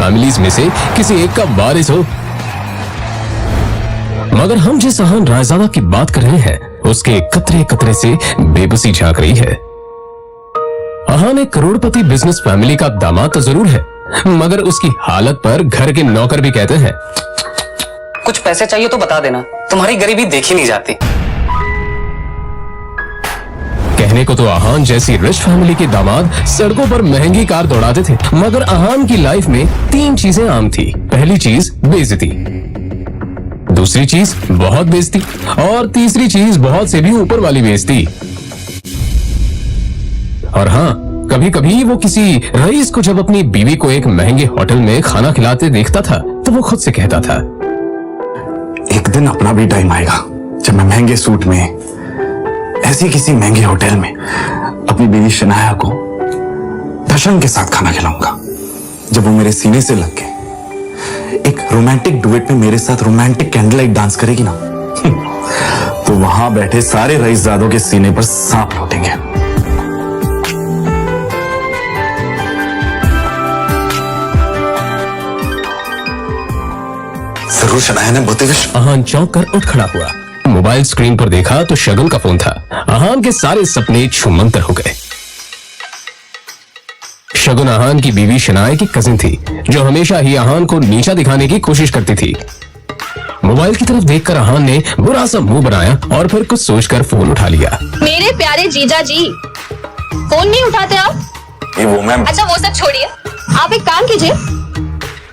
Families में से किसी एक का वारिस हो। मगर हम जिस अहान रायजादा की बात कर रहे हैं उसके कतरे कतरे से बेबसी झांक रही है। अहान एक करोड़पति बिजनेस फैमिली का दामाद तो जरूर है, मगर उसकी हालत पर घर के नौकर भी कहते हैं, कुछ पैसे चाहिए तो बता देना, तुम्हारी गरीबी देखी नहीं जाती। कहने को तो अहान जैसी रिच फैमिली के दामाद सड़कों पर महंगी कार दौड़ाते थे, मगर अहान की लाइफ में 3 चीजें आम थी। पहली चीज बेइज्जती, दूसरी चीज बहुत बेइज्जती और तीसरी चीज बहुत से भी ऊपर वाली बेइज्जती। और हाँ, कभी कभी वो किसी रईस को जब अपनी बीवी को एक महंगे होटल में खाना खिलाते देखता था तो वो खुद से कहता था, एक दिन अपना भी टाइम आएगा जब मैं महंगे सूट में ऐसी किसी महंगे होटल में अपनी बीवी शनाया को दर्शन के साथ खाना खिलाऊंगा। जब वो मेरे सीने से लग के एक रोमांटिक डुएट में मेरे साथ रोमांटिक कैंडल लाइट डांस करेगी ना तो वहां बैठे सारे रईसजादों के सीने पर सांप लौटेंगे। जरूर शनाया ने बोते हुए अहान चौंक कर उठ खड़ा हुआ। मोबाइल स्क्रीन पर देखा तो शगुन का फोन था। अहान के सारे सपने छूमंतर हो गए। शगुन अहान की बीवी शनाया की कजिन थी, जो हमेशा ही अहान को नीचा दिखाने की कोशिश करती थी। मोबाइल की तरफ देखकर अहान ने बुरा सा मुंह बनाया और फिर कुछ सोचकर फोन उठा लिया। मेरे प्यारे जीजा जी, फोन नहीं उठाते आप? वो मैम। अच्छा वो सब छोड़िए, आप एक काम कीजिए,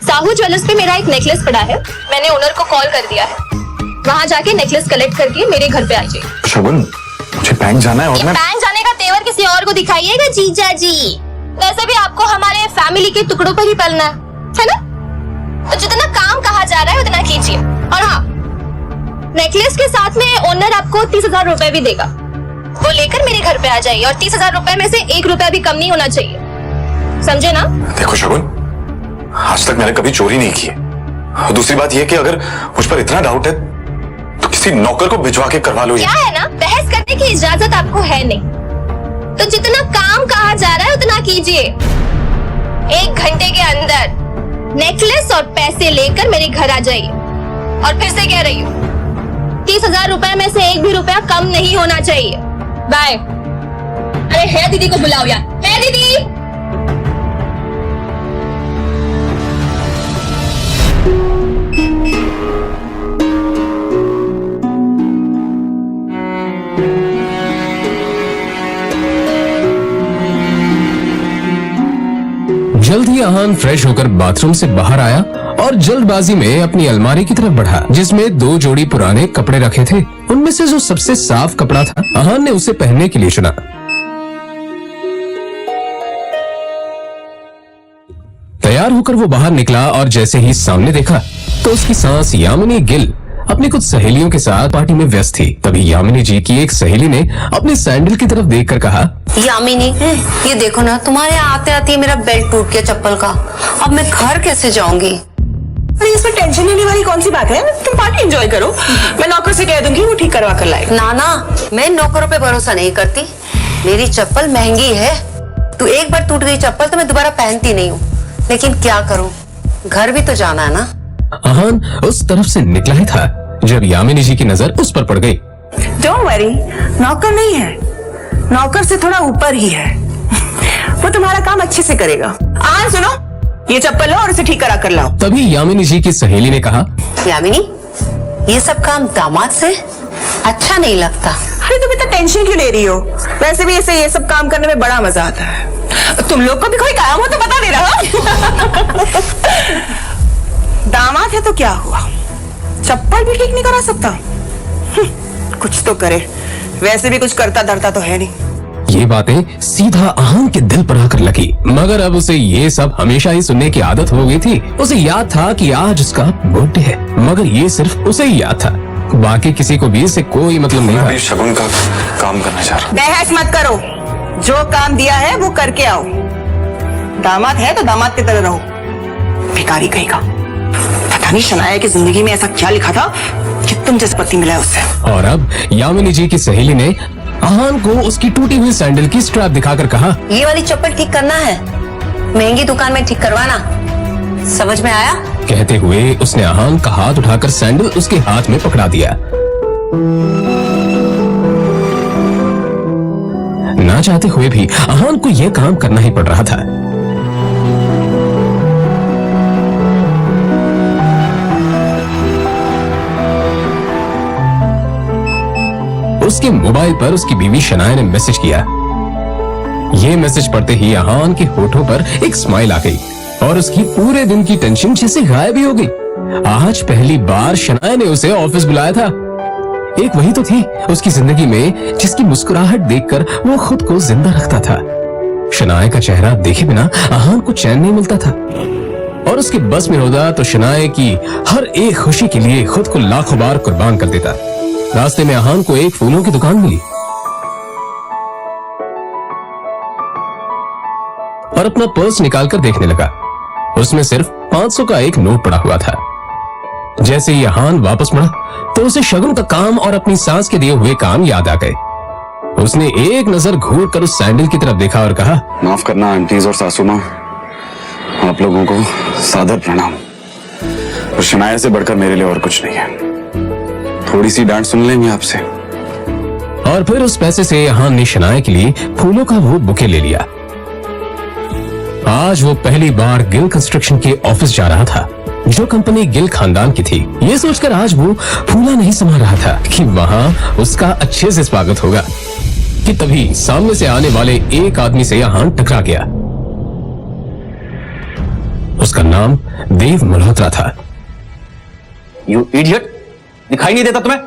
साहू ज्वेलर्स पे मेरा एक नेकलेस पड़ा है, मैंने ओनर को कॉल कर दिया है, वहाँ जाके नेकलेस कलेक्ट करके मेरे घर पे आ जाइए। शगुन, मुझे बैंक जाना है और मैं बैंक जाने का तेवर किसी और को दिखाइएगा जीजा जी। वैसे भी आपको हमारे फैमिली के टुकड़ों पर ही पलना है ना? तो जितना काम कहा जा रहा है उतना कीजिए। और हाँ, नेकलेस के साथ में ओनर आपको 30,000 रुपए भी देगा, वो लेकर मेरे घर पे आ जाइए और 30,000 रुपए में से 1 रुपया भी कम नहीं होना चाहिए, समझे ना? देखो शगुन, आज तक मैंने कभी चोरी नहीं की है। और दूसरी बात यह कि अगर मुझ पर इतना डाउट है तो किसी नौकर को भिजवा के करवा लो। क्या है ना, बहस करने की इजाजत आपको है नहीं, तो जितना काम कहा जा रहा है उतना कीजिए। 1 घंटे के अंदर नेकलेस और पैसे लेकर मेरे घर आ जाइए। और फिर से कह रही हूँ, 30,000 रुपए में से 1 भी रुपया कम नहीं होना चाहिए। बाय। अरे है दीदी को बुलाओ यार, है दीदी। जल्द ही अहान फ्रेश होकर बाथरूम से बाहर आया और जल्दबाजी में अपनी अलमारी की तरफ बढ़ा, जिसमें 2 जोड़ी पुराने कपड़े रखे थे। उनमें से जो सबसे साफ कपड़ा था, अहान ने उसे पहनने के लिए चुना। तैयार होकर वो बाहर निकला और जैसे ही सामने देखा तो उसकी सांस यामिनी गिल अपनी कुछ सहेलियों के साथ पार्टी में व्यस्त थी। तभी यामिनी जी की एक सहेली ने अपने सैंडल की तरफ देखकर कहा, यामिनी, ये देखो ना, तुम्हारे आते आते मेरा बेल्ट टूट गया चप्पल का। अब मैं घर कैसे जाऊंगी? अरे इसमें टेंशन लेने वाली कौन सी बात है? तुम पार्टी एंजॉय करो, मैं नौकर से कह दूंगी वो ठीक करवा कर लाएगा। ना, मैं नौकरों पे भरोसा नहीं करती। मेरी चप्पल महंगी है, तो एक बार टूट गई चप्पल तो मैं दोबारा पहनती नहीं हूँ। लेकिन क्या करूँ, घर भी तो जाना है ना। अहान उस तरफ से निकला ही था जब यामिनी जी की नजर उस पर पड़ गई। डोंट वरी, नौकर नहीं है, नौकर से थोड़ा ऊपर ही है, वो तुम्हारा काम अच्छे से करेगा। आज सुनो, ये चप्पल लो और इसे ठीक करा कर लाओ। तभी यामिनी जी की सहेली ने कहा, यामिनी, ये सब काम दामाद से अच्छा नहीं लगता। अरे तुम इतना टेंशन क्यों ले रही हो? वैसे भी ऐसे ये सब काम करने में बड़ा मजा आता है। तुम लोग को भी कोई काम हो तो बता देना। दामाद है तो क्या हुआ, चप्पल भी ठीक नहीं करा सकता? कुछ तो करे, वैसे भी कुछ करता धरता तो है नहीं। ये बातें सीधा अहान के दिल पर आकर लगी, मगर अब उसे ये सब हमेशा ही सुनने की आदत हो गई थी। उसे याद था कि आज उसका बर्थडे है, मगर ये सिर्फ उसे ही याद था, बाकी किसी को भी इससे कोई मतलब नहीं था। शगुन का काम करना चाह रहा। बहस मत करो, जो काम दिया है वो करके आओ। दामाद है तो दामाद की तरह रहो, भिखारी कहेगा। पता नहीं शनाया की जिंदगी में ऐसा क्या लिखा था कि तुम जैसे पति मिला है उससे। और अब यामिनी जी की सहेली ने अहान को उसकी टूटी हुई सैंडल की स्ट्रैप दिखाकर कहा, ये वाली चप्पल ठीक करना है, महंगी दुकान में ठीक करवाना। समझ में आया? कहते हुए उसने अहान का हाथ उठाकर सैंडल उसके हाथ में पकड़ा दिया। ना चाहते हुए भी अहान को यह काम करना ही पड़ रहा था। उसके मोबाइल पर उसकी बीवी शनाया ने मैसेज किया। यह मैसेज पढ़ते ही अहान के होठों पर एक स्माइल आ गई और उसकी पूरे दिन की टेंशन जैसे गायब ही हो गई। आज पहली बार शनाया ने उसे ऑफिस बुलाया था। एक वही तो थी उसकी जिंदगी में जिसकी मुस्कुराहट देखकर वो खुद को जिंदा रखता था। शनाया का चेहरा देखे बिना अहान को चैन नहीं मिलता था और उसके बस में होता तो शनाया की हर एक खुशी के लिए खुद को लाखों बार कुर्बान कर देता। रास्ते में अहान को एक फूलों की दुकान मिली और अपना पर्स निकालकर देखने लगा। उसमें सिर्फ 500 का एक नोट पड़ा हुआ था। जैसे ही अहान वापस मुड़ा तो उसे शगुन का काम और अपनी सास के दिए हुए काम याद आ गए। उसने एक नजर घूर कर उस सैंडल की तरफ देखा और कहा, माफ करना आंटीज और सासू माँ, आप लोगों को सादर प्रणाम। और शनाया से बढ़कर मेरे लिए और कुछ नहीं है। थोड़ी सी डांट सुन लेंगे आपसे। और फिर उस पैसे से अहान ने शनाया के लिए फूलों का वो बुके ले लिया। आज वो पहली बार गिल कंस्ट्रक्शन के ऑफिस जा रहा था, जो कंपनी गिल खानदान की थी। ये सोचकर आज वो फूला नहीं समा रहा था कि वहां उसका अच्छे से स्वागत होगा कि तभी सामने से आने वाले एक आदमी से अहान टकरा गया। उसका नाम देव मल्होत्रा था। यू इडियट, दिखाई नहीं देता तुम्हें?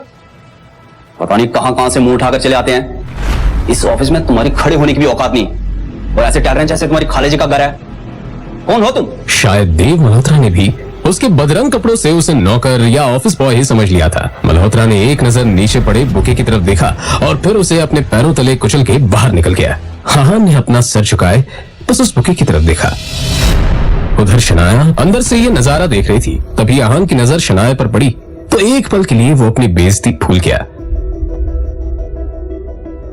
पता नहीं कहां से मुंह उठाकर चले आते हैं। इस ऑफिस में तुम्हारी खड़े होने की भी औकात नहीं और ऐसे टहल रहे हैं जैसे तुम्हारी खाले जी का घर है। कौन हो तुम? शायद देव मल्होत्रा ने भी उसके बदरंग कपड़ों से उसे नौकर या ऑफिस बॉय ही समझ लिया था। मल्होत्रा ने एक नजर नीचे पड़े बुके की तरफ देखा और फिर उसे अपने पैरों तले कुचल के बाहर निकल गया। अहान ने अपना सर झुकाए बस उस बुके की तरफ देखा। उधर शनाया अंदर से ये नजारा देख रही थी। तभी अहान की नजर शनाया पर पड़ी तो एक पल के लिए वो अपनी बेइज्जती भूल गया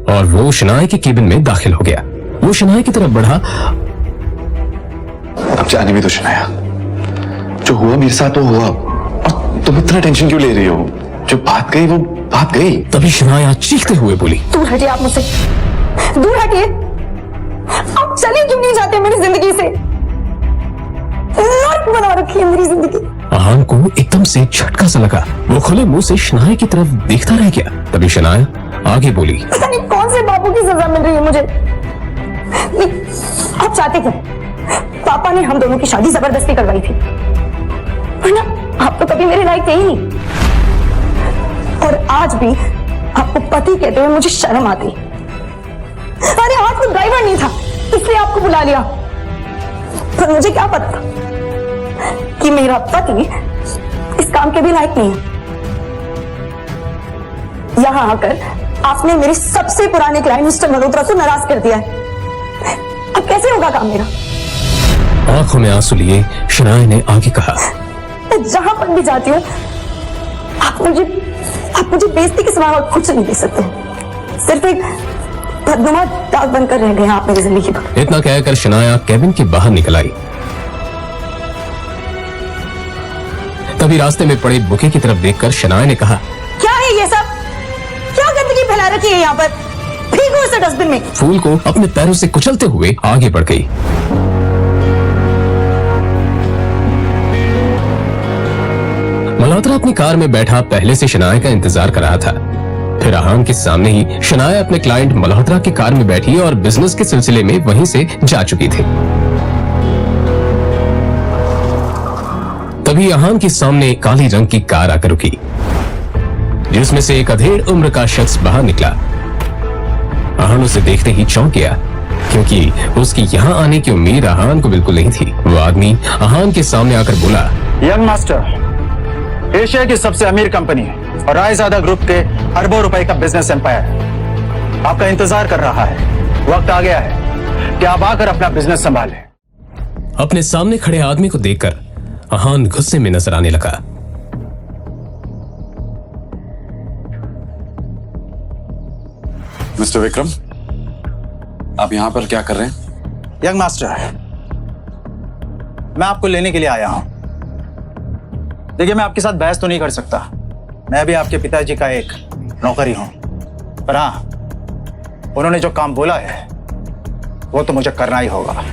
और वो शनाया के केबिन में दाखिल हो गया। वो शनाया की तरफ बढ़ा। अब जाने भी तो शनाया, जो हुआ मेरे साथ वो हुआ और तुम इतना टेंशन क्यों ले रही हो? जो बात गई वो बात गई। तभी शनाया चीखते हुए बोली, दूर हटिए आप मुझसे, दूर हटिए। आप चले क्यों नहीं जाते मेरी जिंदगी से? नर्क बना रखी है मेरी जिंदगी। अहान को एकदम से झटका सा लगा। वो खुले मुंह से शनाया की तरफ देखता रह गया। तभी शनाया आगे बोली, पता नहीं कौन से बापू की सजा मिल रही है मुझे। आप चाहते क्या? पापा ने हम दोनों की शादी जबरदस्ती करवाई थी, वरना आप तो कभी मेरे लायक थे ही नहीं। और आज भी आपको पति कहते हुए मुझे शर्म आती। अरे आज तो ड्राइवर नहीं था इसलिए आपको बुला लिया, पर मुझे क्या पता था कि मेरा पति इस काम के भी लायक नहीं है। यहां आकर आपने मेरे सबसे पुराने क्लाइंट मिस्टर मल्होत्रा को नाराज कर दिया है। अब कैसे होगा काम मेरा? आंखों में आंसू लिए शनाया ने आगे कहा, मैं जहां पर भी जाती हूँ आप मुझे बेइज्जती के सिवा और कुछ नहीं दे सकते। सिर्फ एक बदनुमा दाग बनकर रह गए आप मेरी जिंदगी पर। इतना कहकर शनाया केबिन के बाहर निकल आई। तभी रास्ते में पड़े बुके की तरफ देखकर शनाया ने कहा, क्या है ये सब? क्या गंदगी फैला रखी है यहाँ पर? फेंको इसे डस्टबिन में। फूल को अपने पैरों से कुचलते हुए आगे बढ़ गई। मल्होत्रा अपनी कार में बैठा पहले से शनाया का इंतजार कर रहा था। फिर अहान के सामने ही शनाया अपने क्लाइंट मल्होत्रा की कार में बैठी और बिजनेस के सिलसिले में वहीं से जा चुकी थी। तभी अहान के सामने एक काली रंग की कार आकर रुकी, जिसमें से एक अधेड़ उम्र का शख्स बाहर निकला। अहान उसे देखते ही चौंक गया, क्योंकि उसकी यहाँ आने की उम्मीद अहान को बिल्कुल नहीं थी। वो आदमी अहान के सामने आकर बोला, यंग मास्टर एशिया की सबसे अमीर कंपनी है और रायजादा ग्रुप के अरबों रुपए का बिजनेस एम्पायर आपका इंतजार कर रहा है। वक्त आ गया है कि आप आकर अपना बिजनेस संभालें। अपने सामने खड़े आदमी को देखकर अहान गुस्से में नजर आने लगा। मिस्टर विक्रम, आप यहां पर क्या कर रहे हैं? यंग मास्टर, मैं आपको लेने के लिए आया हूं। देखिए, मैं आपके साथ बहस तो नहीं कर सकता, मैं भी आपके पिताजी का एक नौकर ही हूं, पर हाँ, उन्होंने जो काम बोला है वो तो मुझे करना ही होगा।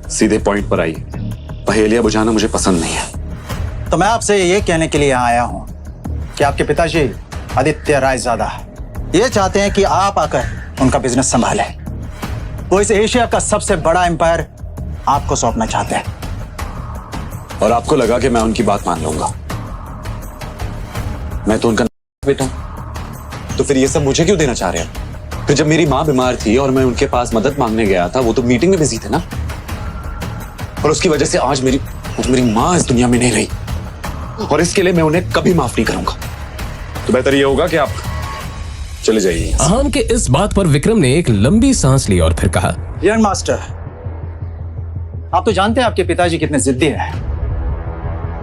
सीधे पॉइंट पर आइए, पहेलियां बुझाना मुझे पसंद नहीं है। तो मैं आपसे ये कहने के लिए यहाँ आया हूं कि आपके पिताजी आदित्य रायजादा ये चाहते हैं कि आप आकर उनका बिजनेस संभालें। वो इस एशिया का सबसे बड़ा एम्पायर आपको सौंपना चाहते हैं। और आपको लगा कि मैं उनकी बात मान लूंगा? मैं तो उनका बेटा हूं, तो फिर ये सब मुझे क्यों देना चाह रहे हैं? फिर जब मेरी माँ बीमार थी और मैं उनके पास मदद मांगने गया था, वो तो मीटिंग में बिजी थे ना, और उसकी वजह से आज मेरी माँ इस दुनिया में नहीं रही, और इसके लिए मैं उन्हें कभी माफ नहीं करूंगा। तो बेहतर ये होगा कि आप चले जाइए। आहान के इस बात पर विक्रम ने एक लंबी सांस ली और फिर कहा, यंग मास्टर, आप तो जानते हैं आपके पिताजी कितने जिद्दी हैं।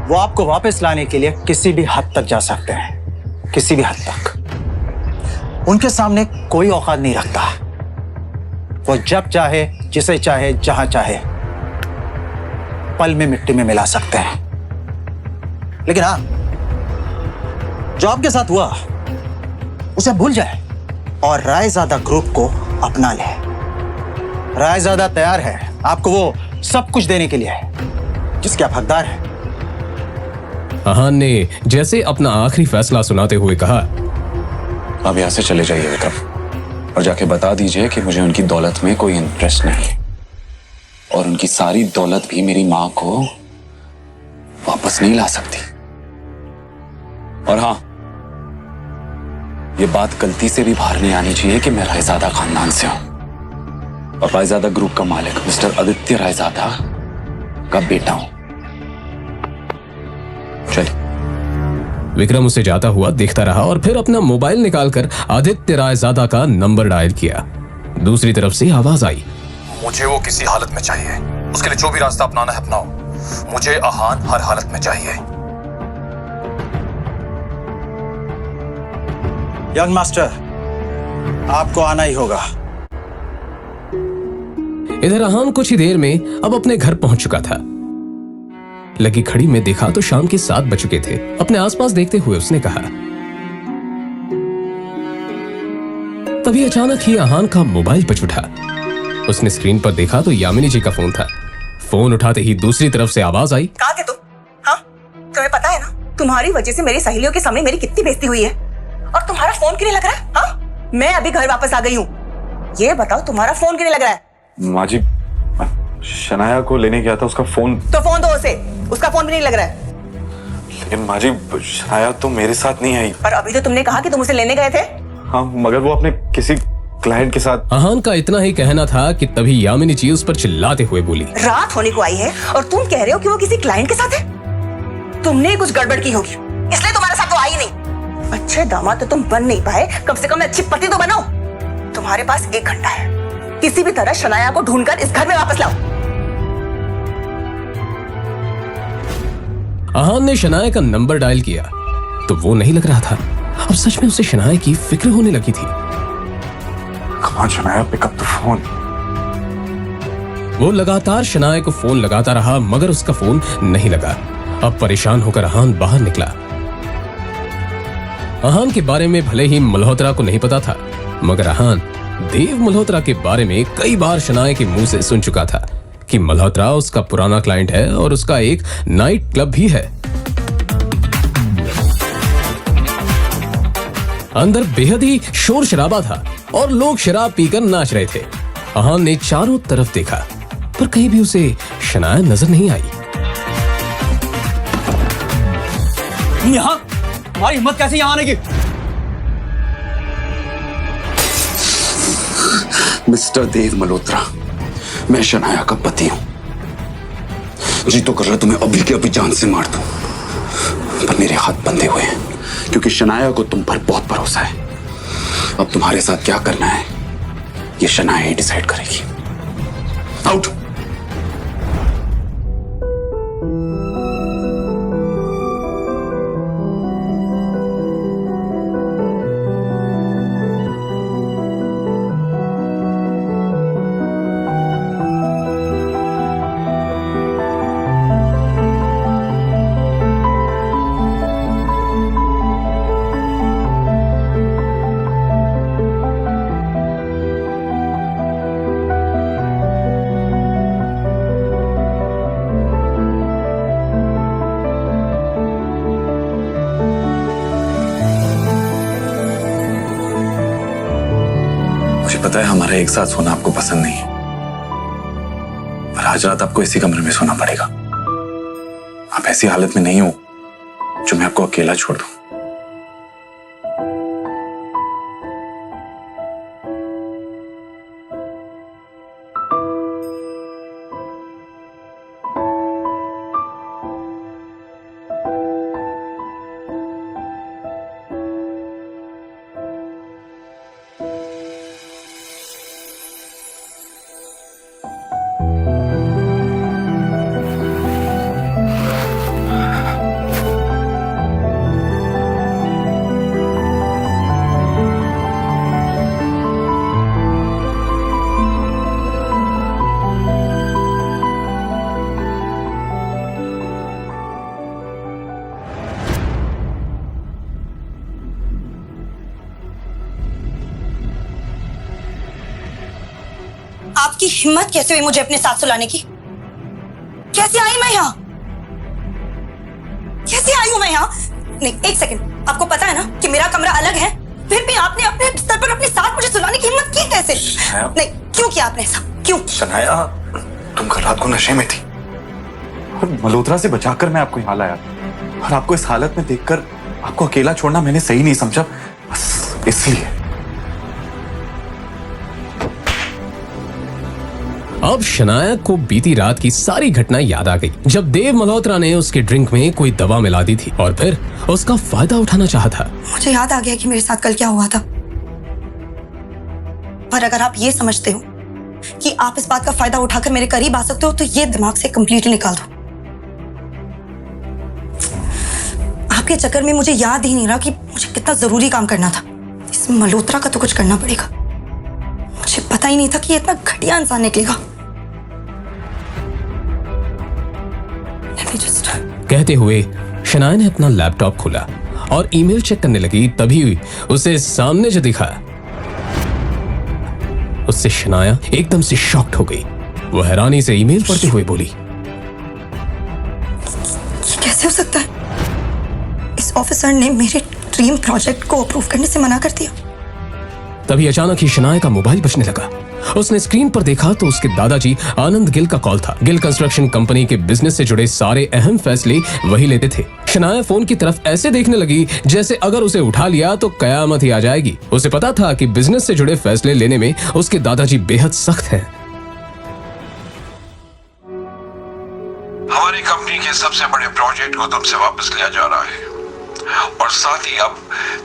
वो आपको वापस लाने के लिए किसी भी हद तक जा सकते हैं, किसी भी हद तक। उनके सामने कोई औकात नहीं रखता। वो जब चाहे, जिसे चाहे, जहां चाहे पल में मिट्टी में मिला सकते हैं। लेकिन हाँ, जो आपके साथ हुआ उसे भूल जाए और रायजादा ग्रुप को अपना ले। रायजादा तैयार है आपको वो सब कुछ देने के लिए जिसके आप हकदार हैं। आहान ने जैसे अपना आखिरी फैसला सुनाते हुए कहा, आप यहां से चले जाइए विक्रम, और जाके बता दीजिए कि मुझे उनकी दौलत में कोई इंटरेस्ट नहीं है, और उनकी सारी दौलत भी मेरी मां को वापस नहीं ला सकती। और हाँ, ये बात गलती से भी बाहर नहीं आनी चाहिए कि मैं रायजादा खानदान से हूं और रायजादा ग्रुप का मालिक मिस्टर आदित्य रायजादा का बेटा हूं। चलिए। विक्रम उसे जाता हुआ देखता रहा और फिर अपना मोबाइल निकालकर आदित्य रायजादा का नंबर डायल किया। दूसरी तरफ से आवाज आई, मुझे वो किसी हालत में चाहिए। उसके लिए जो भी रास्ता अपनाना है अपनाओ। मुझे आहान हर हालत में चाहिए। यंग मास्टर, आपको आना ही होगा। इधर आहान कुछ ही देर में अब अपने घर पहुंच चुका था। लगी घड़ी में देखा तो शाम के 7 बज चुके थे। अपने आसपास देखते हुए उसने कहा, तभी अचानक ही आहान का मोबाइल बज उठा। उसने स्क्रीन पर देखा तो यामिनी जी का फोन था। फोन उठाते ही दूसरी तरफ से आवाज आई, कहाँ थे तुम? हाँ, तुम्हें पता है ना, तुम्हारी वजह से मेरी सहेलियों के सामने मेरी कितनी बेइज्जती हुई है, और तुम्हारा फोन क्यों नहीं लग रहा है? हाँ, मैं अभी घर वापस आ गई हूँ। ये बताओ, तुम्हारा फोन क्यों नहीं लग रहा है? माँ जी, शनाया को लेने गया था, उसका फोन। तो फोन दो उसे, उसका फोन भी नहीं लग रहा है। लेकिन माँ जी, शनाया तो मेरे साथ नहीं आई। पर अभी तो तुमने कहा कि तुम उसे लेने गए थे। हाँ, मगर वो अपने किसी क्लाइंट के साथ। आहान का इतना ही कहना था कि तभी यामिनी जी उस पर चिल्लाते हुए बोली, रात होने को आई है और तुम कह रहे हो कि वो किसी क्लाइंट के साथ है। तुमने कुछ गड़बड़ की होगी, इसलिए तुम्हारे साथ वो आई नहीं। अच्छे दामाद तो तुम बन नहीं पाए, कम से कम अच्छी पति तो बनो। तुम्हारे पास 1 घंटा है, किसी भी तरह शनाया को ढूंढकर इस घर में वापस लाओ। आहान ने शनाया का नंबर डायल किया तो वो नहीं लग रहा था। अब सच में उसे शनाया की फिक्र होने लगी थी। कमाल, Shanaya pick up the phone. वो लगातार शनाया को फोन लगाता रहा मगर उसका फोन नहीं लगा। अब परेशान होकर आहान बाहर निकला। आहान के बारे में भले ही मल्होत्रा को नहीं पता था, मगर आहान देव मल्होत्रा के बारे में कई बार शनाया के मुंह से सुन चुका था कि मल्होत्रा उसका पुराना क्लाइंट है और उसका एक नाइट क्लब भी है। अंदर बेहद ही शोर शराबा था और लोग शराब पीकर नाच रहे थे। आहान ने चारों तरफ देखा पर कहीं भी उसे शनाया नजर नहीं आई। यहाँ तुम्हारी हिम्मत कैसे यहाँ आने की? मिस्टर देव मल्होत्रा, मैं शनाया का पति हूं। जी तो कर रहा तुम्हें अभी के अभी जान से मार दूं, पर मेरे हाथ बंधे हुए हैं क्योंकि शनाया को तुम पर बहुत भरोसा है। अब तुम्हारे साथ क्या करना है ये शनाया ही डिसाइड करेगी। आउट। पता है हमारा एक साथ सोना आपको पसंद नहीं है, पर आज रात आपको इसी कमरे में सोना पड़ेगा। आप ऐसी हालत में नहीं हो जो मैं आपको अकेला छोड़ दूं। आपकी हिम्मत कैसे हुई मुझे अपने साथ सुलाने की? कैसे आई मैं यहाँ? कैसे आई हूं मैं यहाँ? नहीं, एक सेकंड, आपको पता है ना कि मेरा कमरा अलग है, फिर भी आपने अपने स्तर पर अपने साथ मुझे सुलाने की हिम्मत की कैसे? नहीं, क्यों किया आपने ऐसा? क्यों? शनाया, तुम कल रात को नशे में थी और मल्होत्रा से बचाकर मैं आपको यहाँ लाया, और आपको इस हालत में देखकर आपको अकेला छोड़ना मैंने सही नहीं समझा, बस इसलिए। अब शनाया को बीती रात की सारी घटना याद आ गई, जब देव मल्होत्रा ने उसके ड्रिंक में कोई दवा मिला दी थी और फिर उसका फायदा उठाना चाहा था। मुझे याद आ गया कि मेरे साथ कल क्या हुआ था। पर अगर आप ये समझते हो कि आप इस बात का फायदा उठाकर मेरे करीब आ सकते हो तो ये दिमाग से कंप्लीटली निकाल दो। आपके चक्कर में मुझे याद ही नहीं रहा कि मुझे कितना जरूरी काम करना था। इस मल्होत्रा का तो कुछ करना पड़ेगा। मुझे पता ही नहीं था कि ये इतना घटिया इंसान निकलेगा। कहते हुए शनाया ने अपना लैपटॉप खोला और ईमेल चेक करने लगी, तभी उसे सामने जो दिखा उससे शनाया एकदम से शॉक्ड हो गई। वो हैरानी से ईमेल पढ़ते हुए बोली, कैसे हो सकता है? इस ऑफिसर ने मेरे ड्रीम प्रोजेक्ट को अप्रूव करने से मना कर दिया। तभी अचानक ही शनाया का मोबाइल बजने लगा। उसने स्क्रीन पर देखा तो उसके दादाजी आनंद गिल का कॉल था। गिल कंस्ट्रक्शन कंपनी के बिजनेस से जुड़े सारे अहम फैसले वही लेते थे। शनाया फोन की तरफ ऐसे देखने लगी जैसे अगर उसे उठा लिया तो कयामत ही आ जाएगी। उसे पता था कि बिजनेस से जुड़े फैसले लेने में उसके दादाजी बेहद सख्त हैं। हमारी कंपनी के सबसे बड़े प्रोजेक्ट को तुमसे वापस लिया जा रहा है और साथ ही अब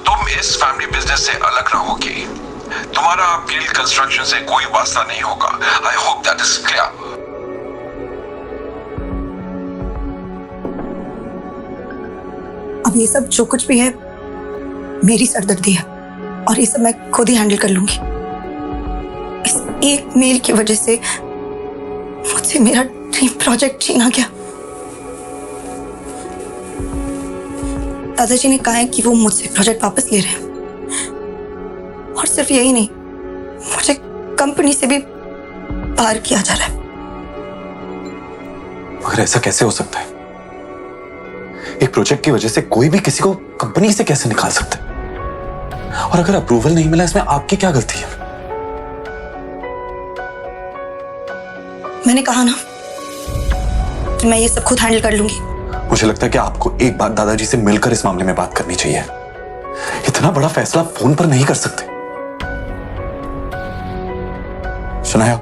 तुम इस फैमिली बिजनेस से अलग रहोगी। तुम्हारा अब गिल कंस्ट्रक्शन से कोई वास्ता नहीं होगा। I hope that is clear. अब ये सब जो कुछ भी है मेरी सरदर्दी है और ये सब मैं खुद ही हैंडल कर लूंगी। इस एक मेल की वजह से मुझसे मेरा ड्रीम प्रोजेक्ट छीना गया। दादाजी ने कहा है कि वो मुझसे प्रोजेक्ट वापस ले रहे हैं और सिर्फ यही नहीं, मुझे कंपनी से भी बाहर किया जा रहा है। मगर ऐसा कैसे हो सकता है? एक प्रोजेक्ट की वजह से कोई भी किसी को कंपनी से कैसे निकाल सकता है? और अगर अप्रूवल नहीं मिला इसमें आपकी क्या गलती है? मैंने कहा ना कि मैं ये सब खुद हैंडल कर लूंगी। मुझे लगता है कि आपको एक बार दादाजी से मिलकर इस मामले में बात करनी चाहिए। इतना बड़ा फैसला फोन पर नहीं कर सकते। शनाया,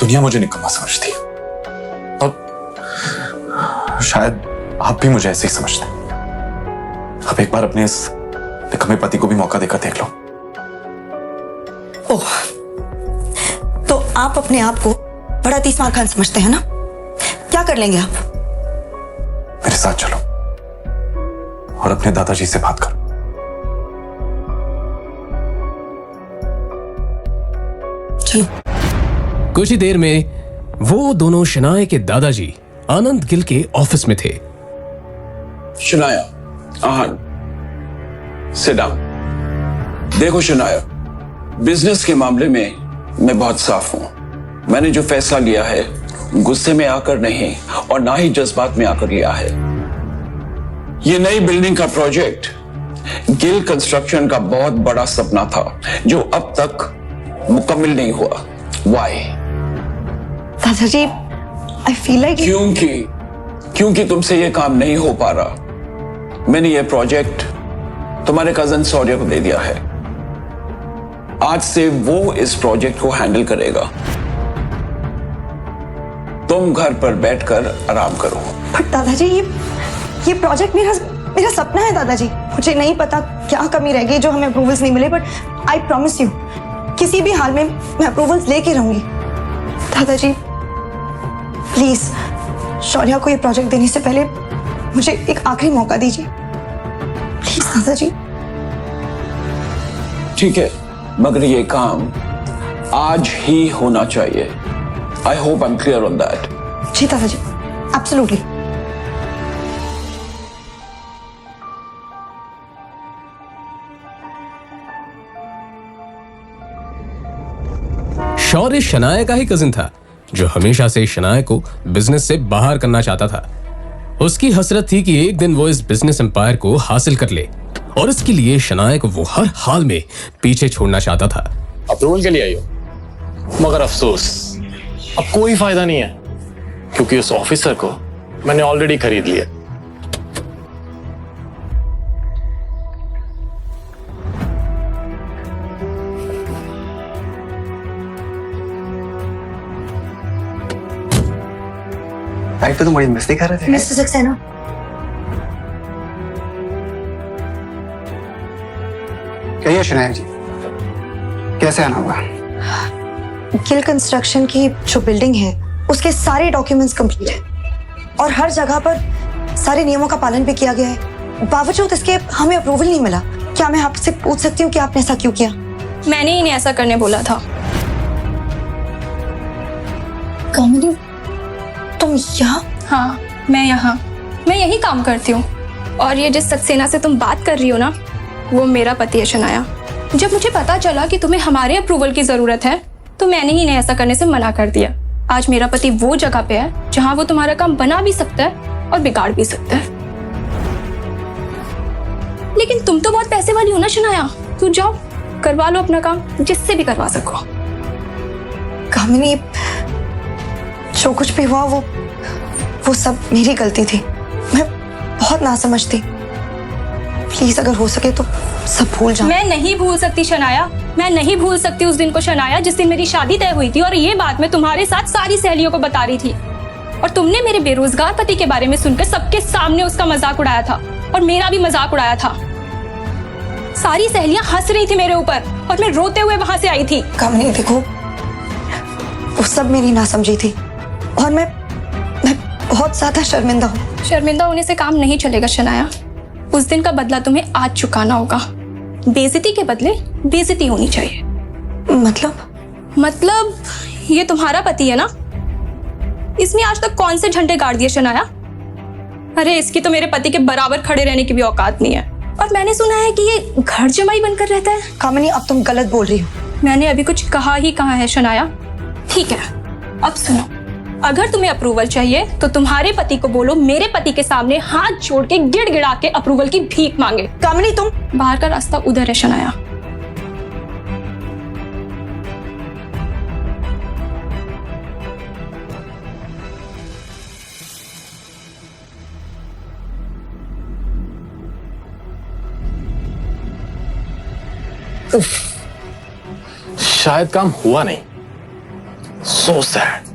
दुनिया मुझे निकम्मा समझती है और शायद आप भी मुझे ऐसे ही समझते हैं। आप एक बार अपने इस निकम्मे पति को भी मौका देकर देख लो। ओह, तो आप अपने आप को बड़ा तीसमार खान समझते हैं ना? क्या कर लेंगे आप? मेरे साथ चलो और अपने दादाजी से बात करो। चलो। कुछ ही देर में वो दोनों शनाया के दादाजी आनंद गिल के ऑफिस में थे। Shanaya, sit down. देखो शनाया, बिजनेस के मामले में मैं बहुत साफ हूं। मैंने जो फैसला लिया है गुस्से में आकर नहीं और ना ही जज्बात में आकर लिया है। ये नई बिल्डिंग का प्रोजेक्ट गिल कंस्ट्रक्शन का बहुत बड़ा सपना था जो अब तक मुकम्मल नहीं हुआ। वाई? दादाजी, आई फील लाइक क्योंकि तुमसे ये काम नहीं हो पा रहा। मैंने ये प्रोजेक्ट तुम्हारे कजन शौर्य को दे दिया है। आज से वो इस प्रोजेक्ट को हैंडल करेगा। तुम घर पर बैठकर आराम करो। बट दादाजी, ये प्रोजेक्ट मेरा सपना है दादाजी। मुझे नहीं पता क्या कमी रह गई जो हमें अप्रूवल्स नहीं मिले, बट आई प्रॉमिस यू किसी भी हाल में मैं अप्रूवल्स लेके रहूंगी। दादाजी प्लीज शौर्या को ये प्रोजेक्ट देने से पहले मुझे एक आखिरी मौका दीजिए प्लीज दादाजी। ठीक है, मगर ये काम आज ही होना चाहिए। I hope I am clear on that. जी दादाजी, एब्सोल्युटली। शौर्य शनाया का ही कजिन था जो हमेशा से शनाया को बिजनेस से बाहर करना चाहता था। उसकी हसरत थी कि एक दिन वो इस बिजनेस एम्पायर को हासिल कर ले, और इसके लिए शनाया को वो हर हाल में पीछे छोड़ना चाहता था। अप्रूवल के लिए आई हो, मगर अफसोस अब कोई फायदा नहीं है, क्योंकि उस ऑफिसर को मैंने ऑलरेडी खरीद लिया। राइट पे तुम बड़ी मस्ती कर रहे थे। मिस्टर सक्सेना, कहिए शनाया जी, कैसे आना होगा? गिल कंस्ट्रक्शन की जो बिल्डिंग है उसके सारे डॉक्यूमेंट्स कंप्लीट हैं और हर जगह पर सारे नियमों का पालन भी किया गया है। बावजूद इसके हमें अप्रूवल नहीं मिला। क्या मैं आपसे पूछ सकती हूँ कि आपने ऐसा क्यों किया? मैंने इन्हें ऐसा करने बोला था। कामिनी, तुम यहाँ? हाँ, मैं यहाँ, मैं यही काम करती हूँ। और ये जिस सक्सेना से तुम बात कर रही हो ना, वो मेरा पति है शनाया। जब मुझे पता चला कि तुम्हें हमारे अप्रूवल की जरूरत है तो मैंने ही इन्हें ऐसा करने से मना कर दिया। आज मेरा पति वो जगह पे है जहाँ वो तुम्हारा काम बना भी सकता है और बिगाड़ भी सकता है। लेकिन तुम तो बहुत पैसे वाली हो ना शनाया, तू जाओ करवा लो अपना काम, जिससे भी करवा सको। कामिनी, जो कुछ भी हुआ वो सब मेरी गलती थी। मैं बहुत नासमझ थी। प्लीज अगर हो सके तो सब भूल जाओ। मैं नहीं भूल सकती शनाया, मैं नहीं भूल सकती उस दिन को शनाया जिस दिन मेरी शादी तय हुई थी और ये बात मैं तुम्हारे साथ सारी सहेलियों को बता रही थी। और तुमने मेरे बेरोजगार पति के बारे में सुनकर सबके सामने उसका मजाक उड़ाया था और मेरा भी मजाक उड़ाया था। सारी सहेलियां हंस रही थी मेरे ऊपर और मैं रोते हुए वहां से आई थी। कामिनी देखो, वो सब मेरी नासमझी थी और मैं बहुत ज्यादा शर्मिंदा हूँ। शर्मिंदा होने से काम नहीं चलेगा शनाया। उस दिन का बदला तुम्हें आज चुकाना होगा। बेइज्जती के बदले बेइज्जती होनी चाहिए। मतलब ये तुम्हारा पति है ना, इसने आज तक कौन से झंडे गाड़ दिए शनाया? अरे इसकी तो मेरे पति के बराबर खड़े रहने की भी औकात नहीं है। और मैंने सुना है कि ये घर जमाई बनकर रहता है। कामिनी, अब तुम गलत बोल रही हो। मैंने अभी कुछ कहा ही कहा है शनाया। ठीक है, अब सुनो, अगर तुम्हें अप्रूवल चाहिए तो तुम्हारे पति को बोलो मेरे पति के सामने हाथ जोड़ के गिड़गिड़ा के अप्रूवल की भीख मांगे। कामिनी, तुम बाहर का रास्ता उधर है शनाया। शायद काम हुआ नहीं। So sad.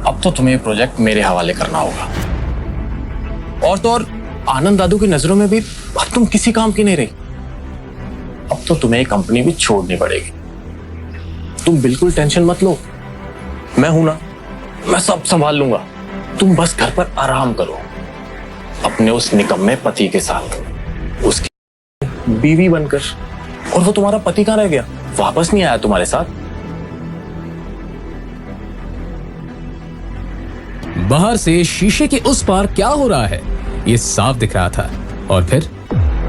अब तो तुम्हें ये प्रोजेक्ट मेरे हवाले करना होगा। और तो और आनंद दादू की नजरों में भी अब तुम किसी काम की नहीं रही। अब तो तुम्हें कंपनी भी छोड़नी पड़ेगी। तुम बिल्कुल टेंशन मत लो, मैं हूं ना, मैं सब संभाल लूंगा। तुम बस घर पर आराम करो अपने उस निकम्मे पति के साथ, उसकी बीवी बनकर। और वो तुम्हारा पति कहां रह गया? वापस नहीं आया तुम्हारे साथ? बाहर से शीशे के उस पार क्या हो रहा है ये साफ दिख रहा था। और फिर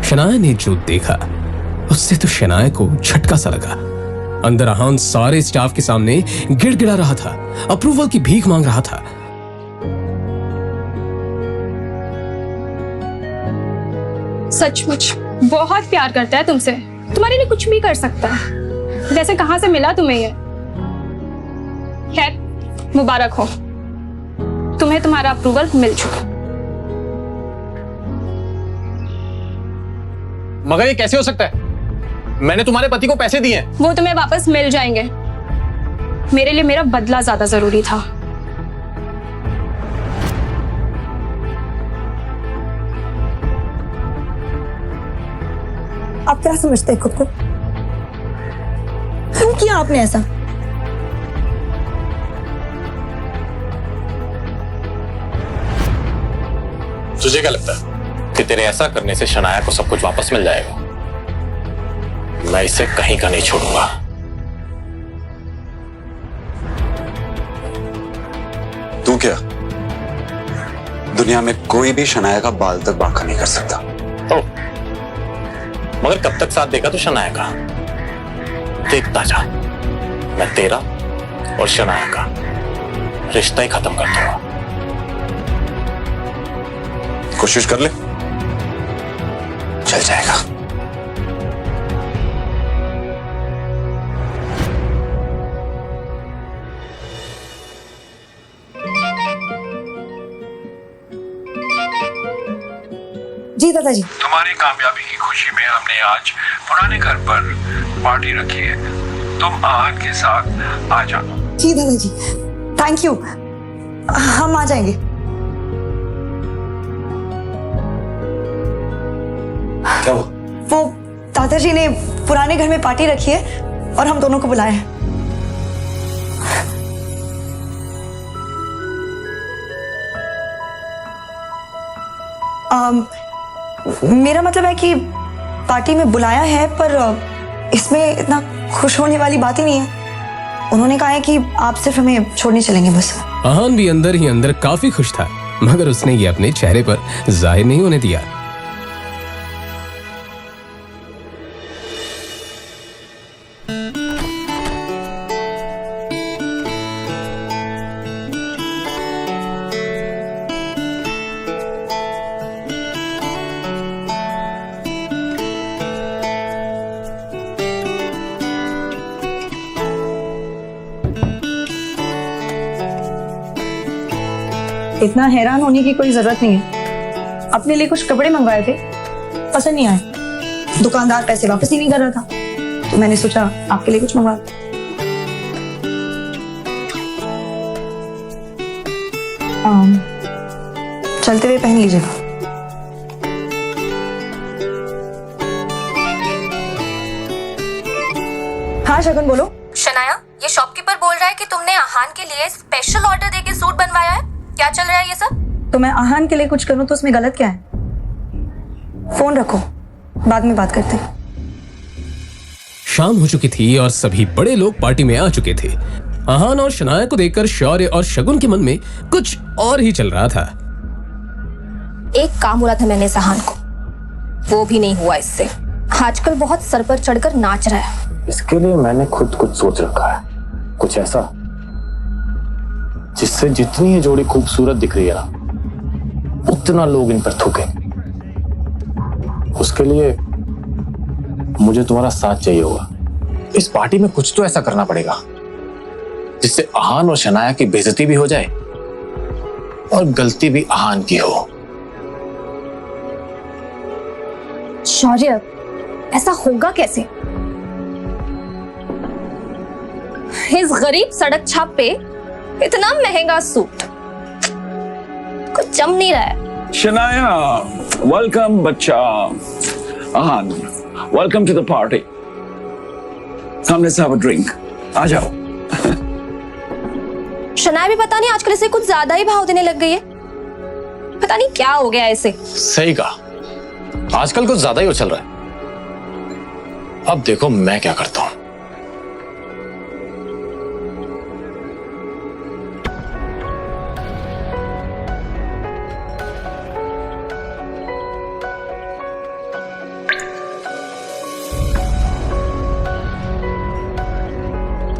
शनाया ने जो देखा उससे तो शनाया को झटका सा लगा। अंदर अहान सारे स्टाफ के सामने गिड़गिड़ा रहा था, अप्रूवल की भीख मांग रहा था। सचमुच बहुत प्यार करता है तुमसे, तुम्हारे लिए कुछ भी कर सकता है। वैसे कहाँ से मिला तुम्हें ये? खैर मुबारक हो, तुम्हें तुम्हारा अप्रूवल मिल चुका। मगर ये कैसे हो सकता है? मैंने तुम्हारे पति को पैसे दिए हैं। वो तुम्हें वापस मिल जाएंगे। मेरे लिए मेरा बदला ज्यादा जरूरी था। आप क्या समझते हैं खुद को? क्यों किया आपने ऐसा? तुझे क्या लगता है कि तेरे ऐसा करने से शनाया को सब कुछ वापस मिल जाएगा? मैं इसे कहीं का नहीं छोड़ूंगा। तू क्या? दुनिया में कोई भी शनाया का बाल तक बांका नहीं कर सकता। ओ, मगर कब तक साथ देगा तू शनाया का? देखता जा, मैं तेरा और शनाया का रिश्ता ही खत्म कर दूंगा। कोशिश कर ले, चल जाएगा। जी दादाजी। तुम्हारी कामयाबी की खुशी में हमने आज पुराने घर पर पार्टी रखी है। तुम आहान के साथ आ जाओ। जी दादाजी, थैंक यू, हम आ जाएंगे। क्या हुआ? वो दादाजी ने पुराने घर में पार्टी रखी है और हम दोनों को बुलाया है। मेरा मतलब है कि पार्टी में बुलाया है, पर इसमें इतना खुश होने वाली बात ही नहीं है। उन्होंने कहा है कि आप सिर्फ हमें छोड़ने चलेंगे बस। आहान भी अंदर ही अंदर काफी खुश था, मगर उसने ये अपने चेहरे पर जाहिर नहीं होने दिया। इतना हैरान होने की कोई जरूरत नहीं है। अपने लिए कुछ कपड़े मंगवाए थे, पसंद नहीं आए। दुकानदार पैसे वापस ही नहीं कर रहा था, तो मैंने सोचा आपके लिए कुछ मंगवा। चलते हुए पहन लीजिएगा। हाँ शगुन बोलो। शनाया, ये शॉपकीपर बोल रहा है कि तुमने आहान के लिए स्पेशल ऑर्डर देके सूट बनवाया है। क्या चल रहा है ये सब? तो मैं आहान के लिए कुछ करूं तो उसमें गलत क्या है? फोन रखो, बाद में बात करते हैं। शाम हो चुकी थी और सभी बड़े लोग पार्टी में आ चुके थे। आहान और शनाया को देखकर शौर्य और शगुन के मन में कुछ और ही चल रहा था। एक काम बोला था मैंने आहान को, वो भी नहीं हुआ इससे। आजकल बहुत सर पर चढ़कर नाच रहा है। इसके लिए मैंने खुद कुछ सोच रखा है, कुछ ऐसा जिससे जितनी ये जोड़ी खूबसूरत दिख रही है ना, उतना लोग इन पर थूके। उसके लिए मुझे तुम्हारा साथ चाहिए होगा। इस पार्टी में कुछ तो ऐसा करना पड़ेगा जिससे आहान और शनाया की बेइज्जती भी हो जाए और गलती भी आहान की हो। शौर्य, ऐसा होगा कैसे? इस गरीब सड़क छाप पे इतना महंगा सूट कुछ जम नहीं रहा है। शनाया, वेलकम बच्चा। Aahan, welcome to the party. Come let's have a drink. आ जाओ। शनाया भी पता नहीं आजकल इसे कुछ ज्यादा ही भाव देने लग गई है। पता नहीं क्या हो गया इसे। सही कहा, आजकल कुछ ज्यादा ही उछल रहा है। अब देखो मैं क्या करता हूं।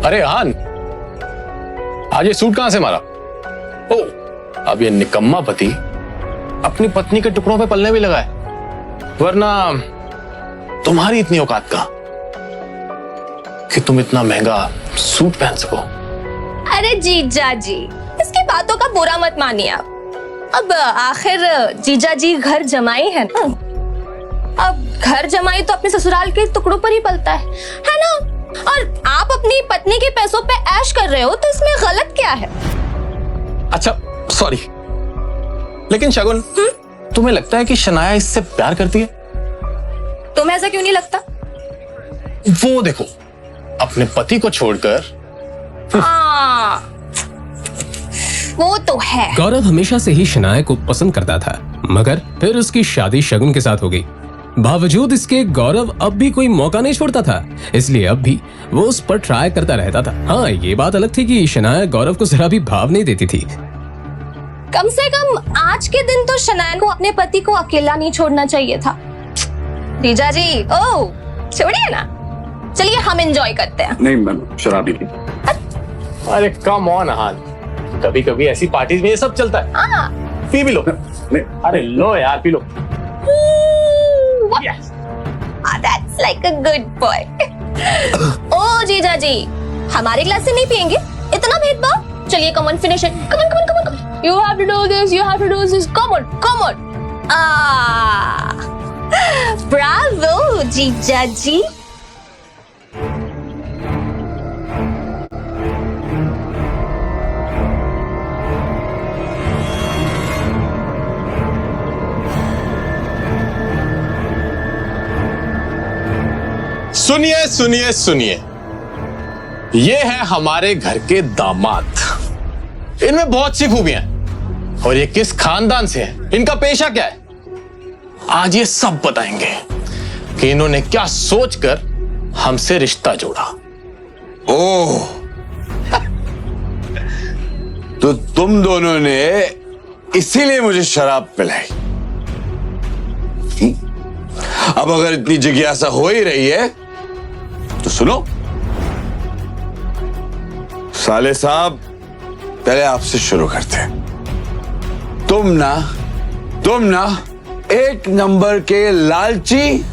अरे आहान, आज ये सूट कहां से मारा? ओ, अब ये निकम्मा पति अपनी पत्नी के टुकड़ों पे पलने भी लगा है, वरना तुम्हारी इतनी औकात कहां कि तुम इतना महंगा सूट पहन सको? अरे जीजा जी, इसकी बातों का बुरा मत मानिए आप। अब आखिर जीजा जी घर जमाई है ना। अब घर जमाई तो अपने ससुराल के टुकड़ों पर ही पलता है ना? और आप अपनी पत्नी के पैसों पे ऐश कर रहे हो तो इसमें गलत क्या है? अच्छा सॉरी, लेकिन शगुन, तुम्हें लगता है कि शनाया इससे प्यार करती है? तुम्हें ऐसा क्यों नहीं लगता? वो देखो, अपने पति को छोड़कर। हाँ, वो तो है। गौरव हमेशा से ही शनाया को पसंद करता था, मगर फिर उसकी शादी शगुन के साथ हो गई। बावजूद इसके गौरव अब भी कोई मौका नहीं छोड़ता था, इसलिए अब भी वो उस पर ट्राई करता रहता था। हाँ, ये बात अलग थी कि शनाया गौरव को जरा भी भाव नहीं देती थी। कम से कम आज के दिन तो शनाया को अपने पति को अकेला नहीं छोड़ना चाहिए था। जीजा जी, ओ छोड़िए ना, चलिए हम एंजॉय करते हैं। नहीं मैम, शराबी नहीं। अरे कम ऑन आहान, कभी कभी ऐसी पार्टीज में ये सब चलता है। पी भी लो। अरे लो यार, P low. Yes. That's like a good boy. ओ जीजा जी, हमारे ग्लास से नहीं पियेंगे? इतना भेदभाव? चलिए, come on, finish it. Come on, come on, come on, come on. You have to do this. You have to do this. Come on, come on. Bravo, जीजा जी. सुनिए सुनिए सुनिए, ये है हमारे घर के दामाद। इनमें बहुत सी खूबियां हैं और ये किस खानदान से हैं, इनका पेशा क्या है, आज ये सब बताएंगे कि इन्होंने क्या सोचकर हमसे रिश्ता जोड़ा। ओह, तो तुम दोनों ने इसीलिए मुझे शराब पिलाई। अब अगर इतनी जिज्ञासा हो ही रही है तो सुनो। साले साहब, पहले आपसे शुरू करते हैं। तुम ना एक नंबर के लालची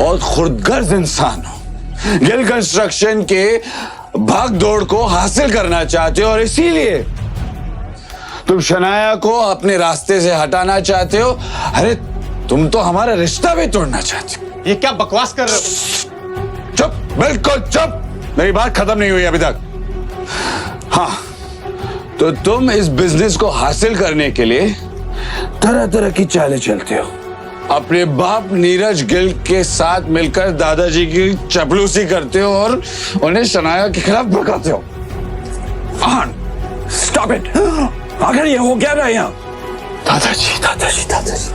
और खुदगर्ज इंसान हो। गिल कंस्ट्रक्शन के भाग दौड़ को हासिल करना चाहते हो और इसीलिए तुम शनाया को अपने रास्ते से हटाना चाहते हो। अरे तुम तो हमारा रिश्ता भी तोड़ना चाहते हो। ये क्या बकवास कर रहे हो? चुप, बिल्कुल चुप, मेरी बात खत्म नहीं हुई अभी तक। हाँ, तो तुम इस बिजनेस को हासिल करने के लिए तरह तरह की चालें चलते हो। अपने बाप नीरज गिल के साथ मिलकर दादाजी की चपलूसी करते हो और उन्हें शनाया के खिलाफ भड़काते हो। Stop it. आखिर ये हो क्या रहा है यहाँ? दादाजी दादाजी दादाजी।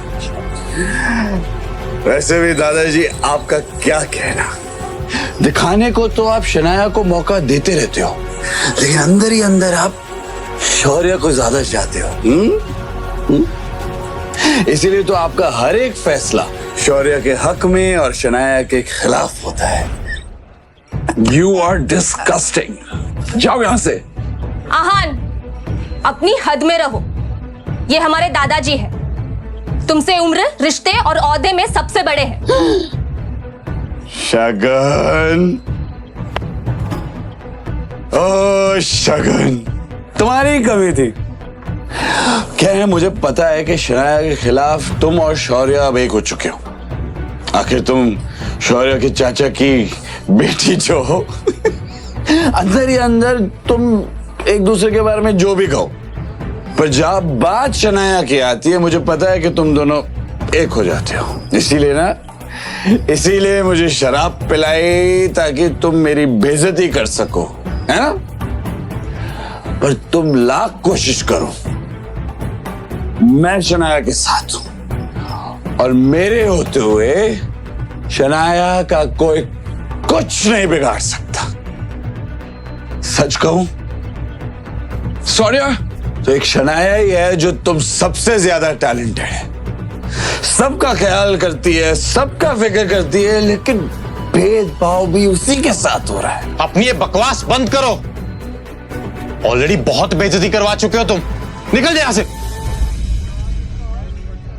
वैसे भी दादाजी, आपका क्या कहना? दिखाने को तो आप शनाया को मौका देते रहते हो, लेकिन अंदर ही अंदर आप शौर्य को ज्यादा चाहते हो। इसीलिए तो आपका हर एक फैसला शौर्य के हक में और शनाया के खिलाफ होता है। You are disgusting. जाओ यहां से। आहान, अपनी हद में रहो। ये हमारे दादाजी हैं। तुमसे उम्र, रिश्ते और औहदे में सबसे बड़े हैं। शगन, ओ शगन, तुम्हारी कमी थी। क्या है, मुझे पता है कि शनाया के खिलाफ तुम और शौर्य अब एक हो चुके हो। आखिर तुम शौर्य के चाचा की बेटी जो हो। अंदर ही अंदर तुम एक दूसरे के बारे में जो भी कहो, पर जब बात शनाया की आती है, मुझे पता है कि तुम दोनों एक हो जाते हो। इसीलिए मुझे शराब पिलाई ताकि तुम मेरी बेइज्जती कर सको, है ना? पर तुम लाख कोशिश करो, मैं शनाया के साथ हूं और मेरे होते हुए शनाया का कोई कुछ नहीं बिगाड़ सकता। सच कहूं, शौर्य, तो एक शनाया ही है जो तुम सबसे ज्यादा टैलेंटेड है। सबका ख्याल करती है, सबका फिक्र करती है, लेकिन भेदभाव भी उसी के साथ हो रहा है। अपनी ये बकवास बंद करो। ऑलरेडी बहुत बेइज्जती करवा चुके हो तुम। निकल जाए यहां से।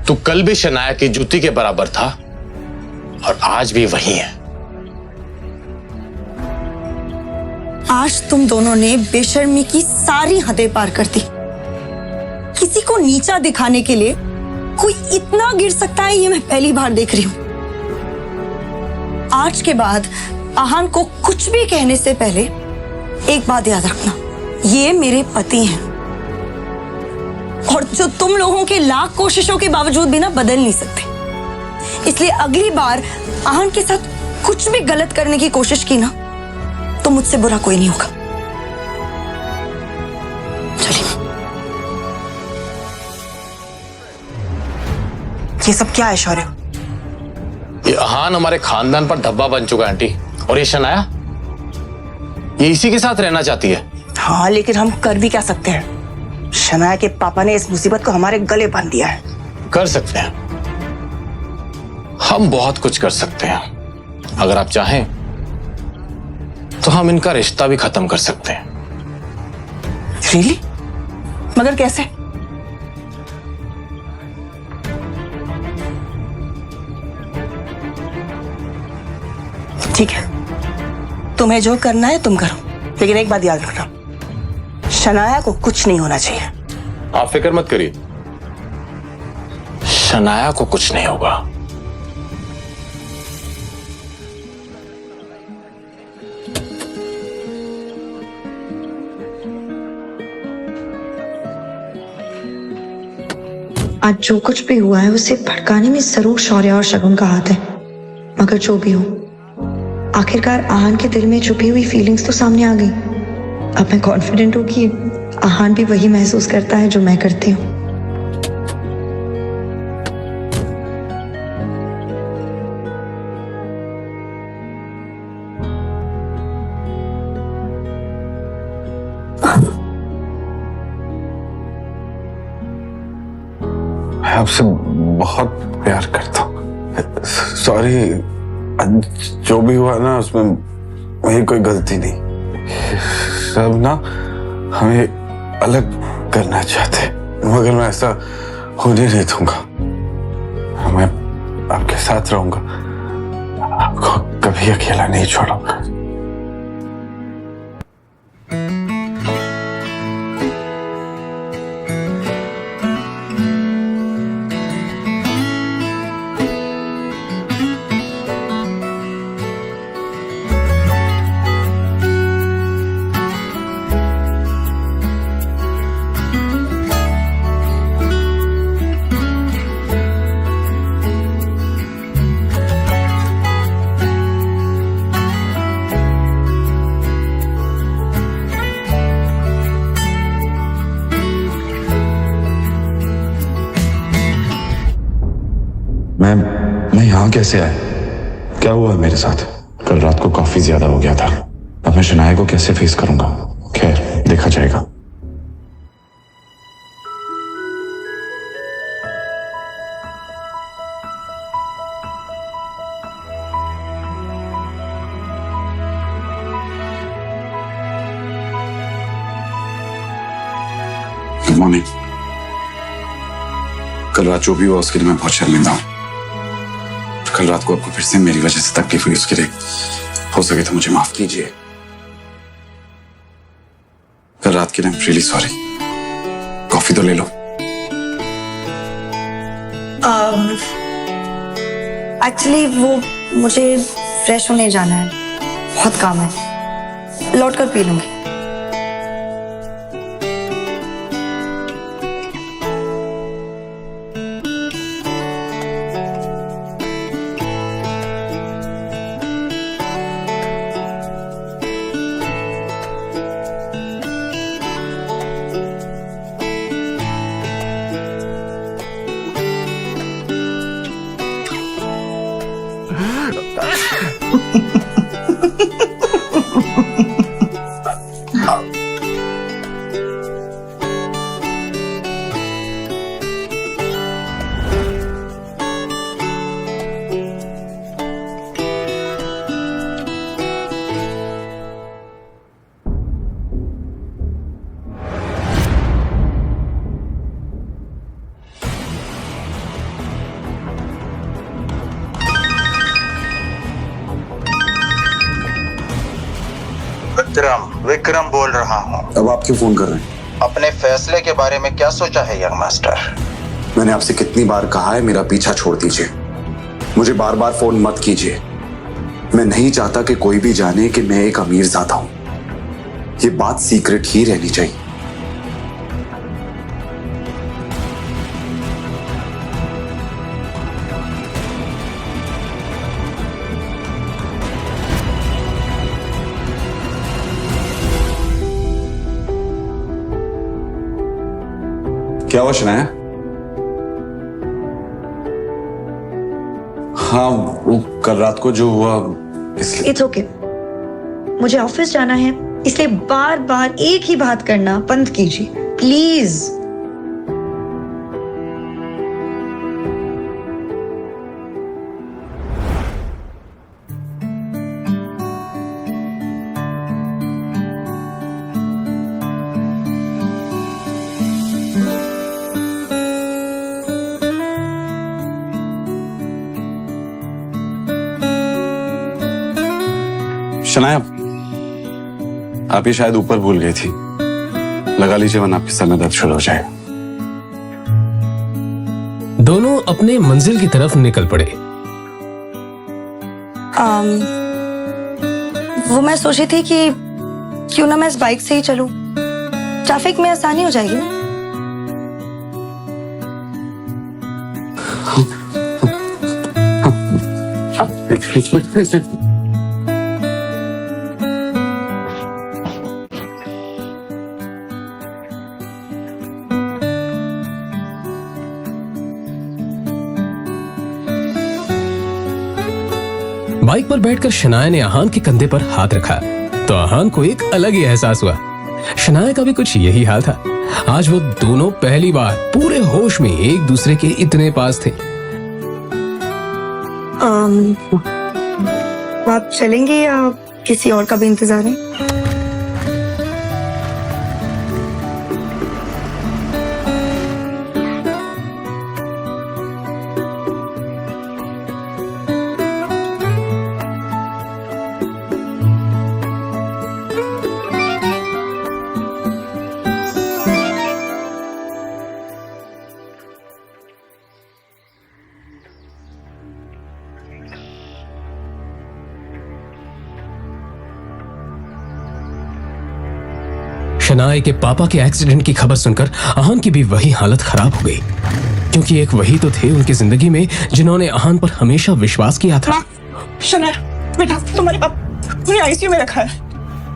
तू कल भी शनाया की जूती के बराबर था और आज भी वही हैं। आज तुम दोनों ने बेशर्मी की सारी हदें पार कर दी। किसी को नीचा दिखाने के लिए कोई इतना गिर सकता है, ये मैं पहली बार देख रही हूं। आज के बाद आहान को कुछ भी कहने से पहले एक बात याद रखना, ये मेरे पति हैं और जो तुम लोगों के लाख कोशिशों के बावजूद भी ना बदल नहीं सकते। इसलिए अगली बार आहान के साथ कुछ भी गलत करने की कोशिश की ना तो मुझसे बुरा कोई नहीं होगा। चलिए। ये सब क्या है शौर्य? ये आहान हमारे खानदान पर धब्बा बन चुका है आंटी। और ये शनाया, ये इसी के साथ रहना चाहती है। हाँ, लेकिन हम कर भी क्या सकते हैं? शनाया के पापा ने इस मुसीबत को हमारे गले बांध दिया है। कर सकते हैं, हम बहुत कुछ कर सकते हैं। अगर आप चाहें तो हम इनका रिश्ता भी खत्म कर सकते हैं। रियली? मगर कैसे? ठीक है, तुम्हें जो करना है तुम करो, लेकिन एक बात याद रखना, शनाया को कुछ नहीं होना चाहिए। आप फिक्र मत करिए, शनाया को कुछ नहीं होगा। आज जो कुछ भी हुआ है उसे भड़काने में जरूर शौर्य और शगुन का हाथ है। मगर जो भी हो, आखिरकार आहान के दिल में छुपी हुई फीलिंग्स तो सामने आ गई। अब मैं कॉन्फिडेंट हूं कि आहान भी वही महसूस करता है जो मैं करती हूँ। मैं आपसे बहुत प्यार करता हूँ। सॉरी, जो भी हुआ ना उसमें मेरी कोई गलती नहीं। सब ना हमें अलग करना चाहते, मगर मैं ऐसा होने नहीं दूंगा। मैं आपके साथ रहूंगा, आपको कभी अकेला नहीं छोड़ूंगा। मैं यहाँ कैसे आया? क्या हुआ मेरे साथ? कल रात को काफी ज्यादा हो गया था। अब मैं शनाया को कैसे फेस करूंगा? खैर, देखा जाएगा। Good morning. कल रात जो भी हुआ उसके लिए मैं बहुत शर्मिंदा हूँ। कल रात को आपको फिर से मेरी वजह से तकलीफ हुई, उसके लिए हो सके तो मुझे माफ कीजिए। कल रात के लिए I am really sorry. Coffee तो ले लो। एक्चुअली वो मुझे फ्रेश होने जाना है, बहुत काम है, लौट कर पी लूंगी। विक्रम बोल रहा हूँ। अब आप क्यों फोन कर रहे हैं? अपने फैसले के बारे में क्या सोचा है यंग मास्टर? मैंने आपसे कितनी बार कहा है मेरा पीछा छोड़ दीजिए, मुझे बार बार फोन मत कीजिए। मैं नहीं चाहता कि कोई भी जाने कि मैं एक अमीरजादा हूं। ये बात सीक्रेट ही रहनी चाहिए। क्या हुआ शनाया? हाँ, वो कल रात को जो हुआ इसलिए। इट्स ओके, मुझे ऑफिस जाना है, इसलिए बार बार एक ही बात करना बंद कीजिए प्लीज। शनाया, आप ये शायद ऊपर भूल गई थी, लगा लीजिए वरना आपके सर में दर्द शुरू हो जाएगा। दोनों अपने मंजिल की तरफ निकल पड़े। वो मैं सोची थी कि क्यों ना मैं इस बाइक से ही चलूं, ट्रैफिक में आसानी हो जाएगी ना। बाइक पर बैठकर शनाया ने आहान के कंधे पर हाथ रखा तो आहान को एक अलग ही एहसास हुआ। शनाया का भी कुछ यही हाल था। आज वो दोनों पहली बार पूरे होश में एक दूसरे के इतने पास थे। आप चलेंगे या किसी और का भी इंतजार है? शनाया के पापा के एक्सीडेंट की खबर सुनकर आहान की भी वही हालत खराब हो गई, क्योंकि एक वही तो थे उनकी जिंदगी में जिन्होंने आहान पर हमेशा विश्वास किया था। शनाया बेटा, तुम्हारे पापा पूरे आईसीयू में रखा है।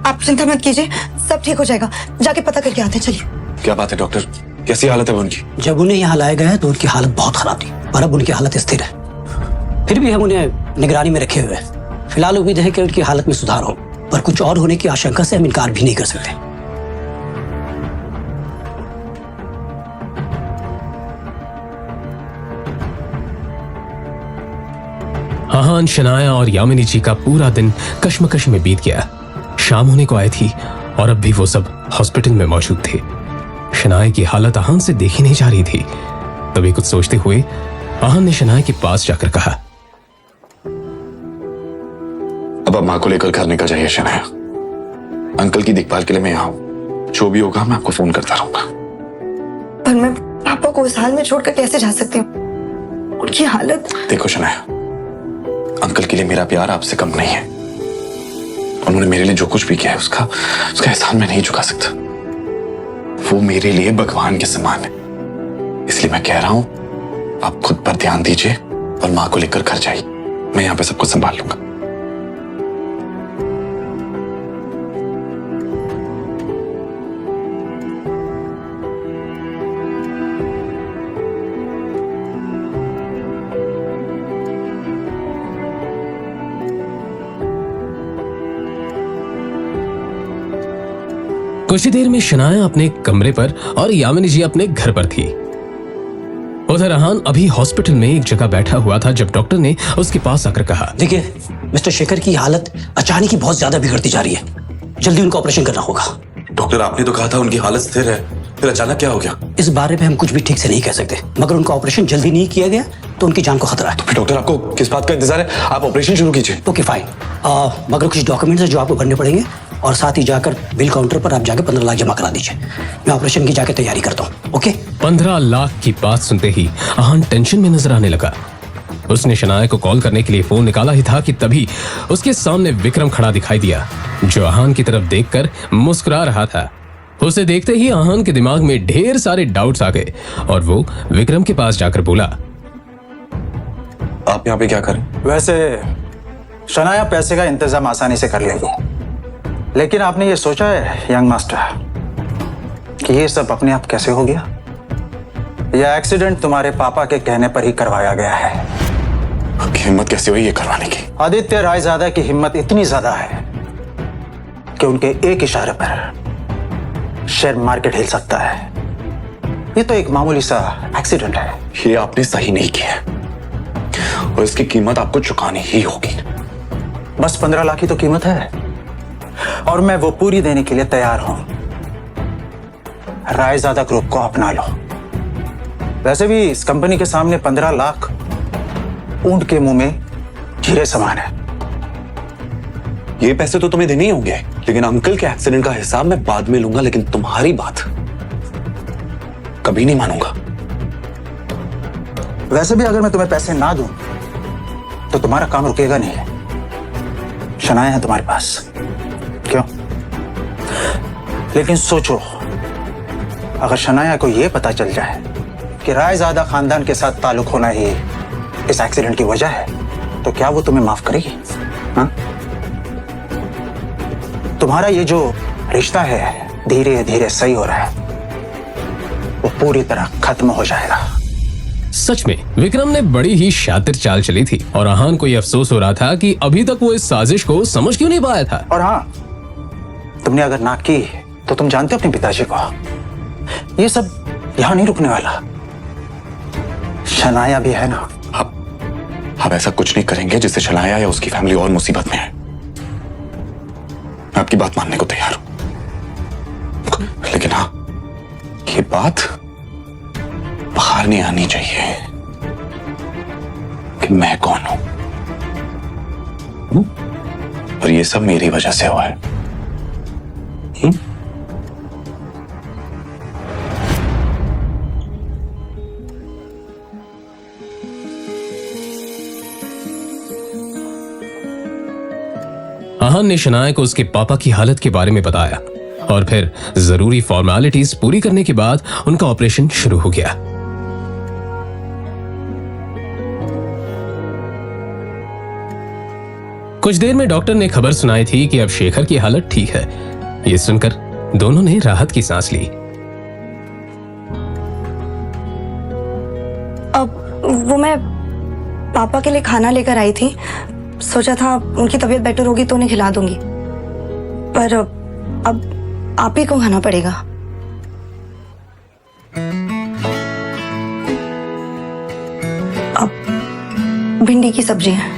आप चिंता मत कीजिए, सब ठीक हो जाएगा। जाके पता करके आते हैं, चलिए। क्या बात है डॉक्टर, कैसी हालत है उनकी? जब उन्हें यहाँ लाया गया तो उनकी हालत बहुत खराब थी, पर अब उनकी हालत स्थिर है। फिर भी हम उन्हें निगरानी में रखे हुए हैं। फिलहाल उम्मीद है कि उनकी हालत में सुधार हो, पर कुछ और होने की आशंका से हम इनकार भी नहीं कर सकते। आहान, शनाया और यामिनी जी का पूरा दिन कश्मकश में बीत गया। शाम होने को आई थी और अब भी वो सब हॉस्पिटल में मौजूद थे। शनाया की हालत आहान से देखी नहीं जा रही थी। तभी कुछ सोचते हुए आहान ने शनाया के पास जाकर कहा, अब माँ को लेकर घर निकल जाइए शनाया। अंकल की देखभाल के लिए मैं यहाँ हूँ, जो भी होगा मैं आपको फोन करता रहूंगा। पर मैं पापा को इस हाल में छोड़कर कैसे जा सकती हूँ? उनकी हालत। देखो शनाया, अंकल के लिए मेरा प्यार आपसे कम नहीं है। उन्होंने मेरे लिए जो कुछ भी किया है उसका एहसान मैं नहीं चुका सकता। वो मेरे लिए भगवान के समान है। इसलिए मैं कह रहा हूं, आप खुद पर ध्यान दीजिए और माँ को लेकर घर जाइए। मैं यहाँ पे सब कुछ संभाल लूंगा। कुछ ही देर में शनाया अपने कमरे पर और यामिनी जी अपने घर पर थी। उधर आहान अभी हॉस्पिटल में एक जगह बैठा हुआ था जब डॉक्टर ने उसके पास आकर कहा, देखिए मिस्टर शेखर की हालत अचानक ही बहुत ज्यादा बिगड़ती जा रही है। जल्दी उनका ऑपरेशन करना होगा। डॉक्टर, आपने तो कहा था उनकी हालत स्थिर है, फिर अचानक क्या हो गया? इस बारे में हम कुछ भी ठीक से नहीं कह सकते, मगर उनका ऑपरेशन जल्दी नहीं किया गया तो उनकी जान को खतरा है। तो फिर डॉक्टर आपको किस बात का इंतजार है? आप ऑपरेशन शुरू कीजिए। ओके फाइन, मगर कुछ डॉक्यूमेंट्स हैं जो आपको भरने पड़ेंगे और साथ ही जाकर बिल काउंटर पर आप जाकर 15 लाख जमा करा दीजिए। मैं ऑपरेशन की जाके तैयारी करता हूँ। ओके। 15 लाख की बात सुनते ही अहान टेंशन में नजर आने लगा। उसने शनाया को कॉल करने के लिए फोन निकाला ही था कि तभी उसके सामने विक्रम खड़ा दिखाई दिया, जो अहान की तरफ देखकर मुस्कुरा रहा था। उसे देखते ही अहान के दिमाग में ढेर सारे डाउट्स आ गए और वो विक्रम के पास जाकर बोला, आप यहाँ पे क्या करें? वैसे शनाया पैसे का इंतजाम आसानी से कर लेगी, लेकिन आपने ये सोचा है यंग मास्टर कि ये सब अपने आप कैसे हो गया? यह एक्सीडेंट तुम्हारे पापा के कहने पर ही करवाया गया है। आपकी हिम्मत कैसे हुई ये करवाने की? आदित्य रायजादा की हिम्मत इतनी ज्यादा है कि उनके एक इशारे पर शेयर मार्केट हिल सकता है। ये तो एक मामूली सा एक्सीडेंट है। ये आपने सही नहीं किया और इसकी कीमत आपको चुकानी ही होगी। बस 15 लाख की तो कीमत है और मैं वो पूरी देने के लिए तैयार हूं। रायजादा ग्रुप को अपना लो। वैसे भी इस कंपनी के सामने 15 लाख ऊंट के मुंह में हीरे समान है। ये पैसे तो तुम्हें देने ही होंगे, लेकिन अंकल के एक्सीडेंट का हिसाब मैं बाद में लूंगा, लेकिन तुम्हारी बात कभी नहीं मानूंगा। वैसे भी अगर मैं तुम्हें पैसे ना दूं तो तुम्हारा काम रुकेगा नहीं। शनाया है तुम्हारे पास, क्यों? लेकिन सोचो, अगर शनाया को यह पता चल जाए कि रायजादा खानदान के साथ ताल्लुक होना ही इस एक्सीडेंट की वजह है, तो क्या वो तुम्हें माफ करेगी? हाँ? तुम्हारा ये जो रिश्ता है धीरे धीरे सही हो रहा है, वो पूरी तरह खत्म हो जाएगा। सच में विक्रम ने बड़ी ही शातिर चाल चली थी और अहान को यह अफसोस हो रहा था कि अभी तक वो इस साजिश को समझ क्यों नहीं पाया था। और हाँ, तुमने अगर ना की तो तुम जानते हो अपने पिताजी को, ये सब यहां नहीं रुकने वाला। शनाया भी है ना। आप ऐसा कुछ नहीं करेंगे जिससे शनाया या उसकी फैमिली और मुसीबत में है। मैं आपकी बात मानने को तैयार हूं, लेकिन हाँ, ये बात बाहर नहीं आनी चाहिए कि मैं कौन हूं और ये सब मेरी वजह से हुआ है। अहान ने शनाया को उसके पापा की हालत के बारे में बताया और फिर जरूरी फॉर्मेलिटीज पूरी करने के बाद उनका ऑपरेशन शुरू हो गया। कुछ देर में डॉक्टर ने खबर सुनाई थी कि अब शेखर की हालत ठीक है। ये सुनकर दोनों ने राहत की सांस ली। अब वो मैं पापा के लिए खाना लेकर आई थी, सोचा था उनकी तबीयत बेटर होगी तो उन्हें खिला दूंगी, पर अब आप ही को खाना पड़ेगा। अब भिंडी की सब्जी है।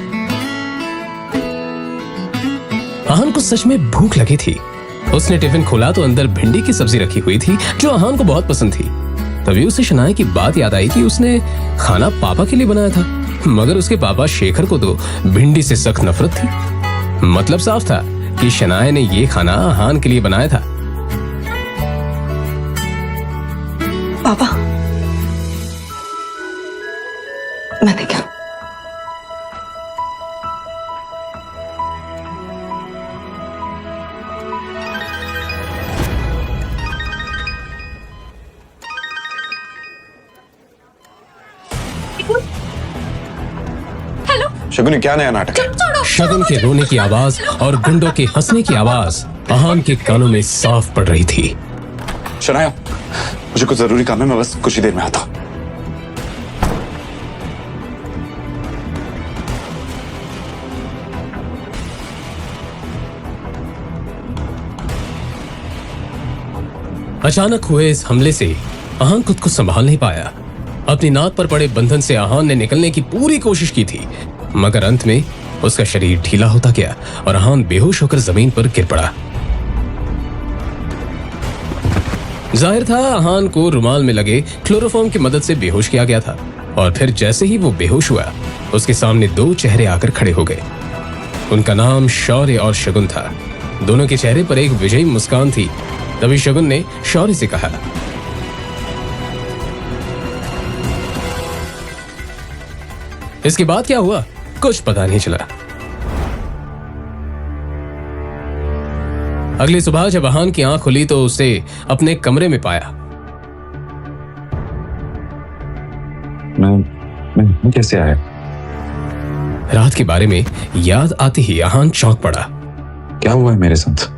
अहान को सच में भूख लगी थी। उसने टिफिन खोला तो अंदर भिंडी की सब्जी रखी हुई थी जो अहान को बहुत पसंद थी। तभी उसे शनाया की बात याद आई कि उसने खाना पापा के लिए बनाया था, मगर उसके पापा शेखर को तो भिंडी से सख्त नफरत थी। मतलब साफ था कि शनाया ने ये खाना अहान के लिए बनाया था। पापा, मैं देखा शगुनी, क्या नया नाटक है? शगुन के रोने की आवाज और गुंडों के हंसने की आवाज अहान के कानों में साफ पड़ रही थी। शनाया, मुझे कुछ जरूरी काम है, मैं बस कुछ ही देर में आता। अचानक हुए इस हमले से अहान खुद को संभाल नहीं पाया। अपनी नाक पर पड़े बंधन से अहान ने निकलने की पूरी कोशिश की थी, मगर अंत में उसका शरीर ढीला होता गया और अहान बेहोश होकर जमीन पर गिर पड़ा। जाहिर था अहान को रुमाल में लगे क्लोरोफॉर्म की मदद से बेहोश किया गया था। और फिर जैसे ही वो बेहोश हुआ, उसके सामने दो चेहरे आकर खड़े हो गए। उनका नाम शौर्य और शगुन था। दोनों के चेहरे पर एक विजयी मुस्कान थी। तभी शगुन ने शौर्य से कहा, इसके बाद क्या हुआ कुछ पता नहीं चला। अगली सुबह जब आहान की आंख खुली तो उसे अपने कमरे में पाया। मैं कैसे आया? रात के बारे में याद आते ही आहान चौंक पड़ा। क्या हुआ है मेरे साथ?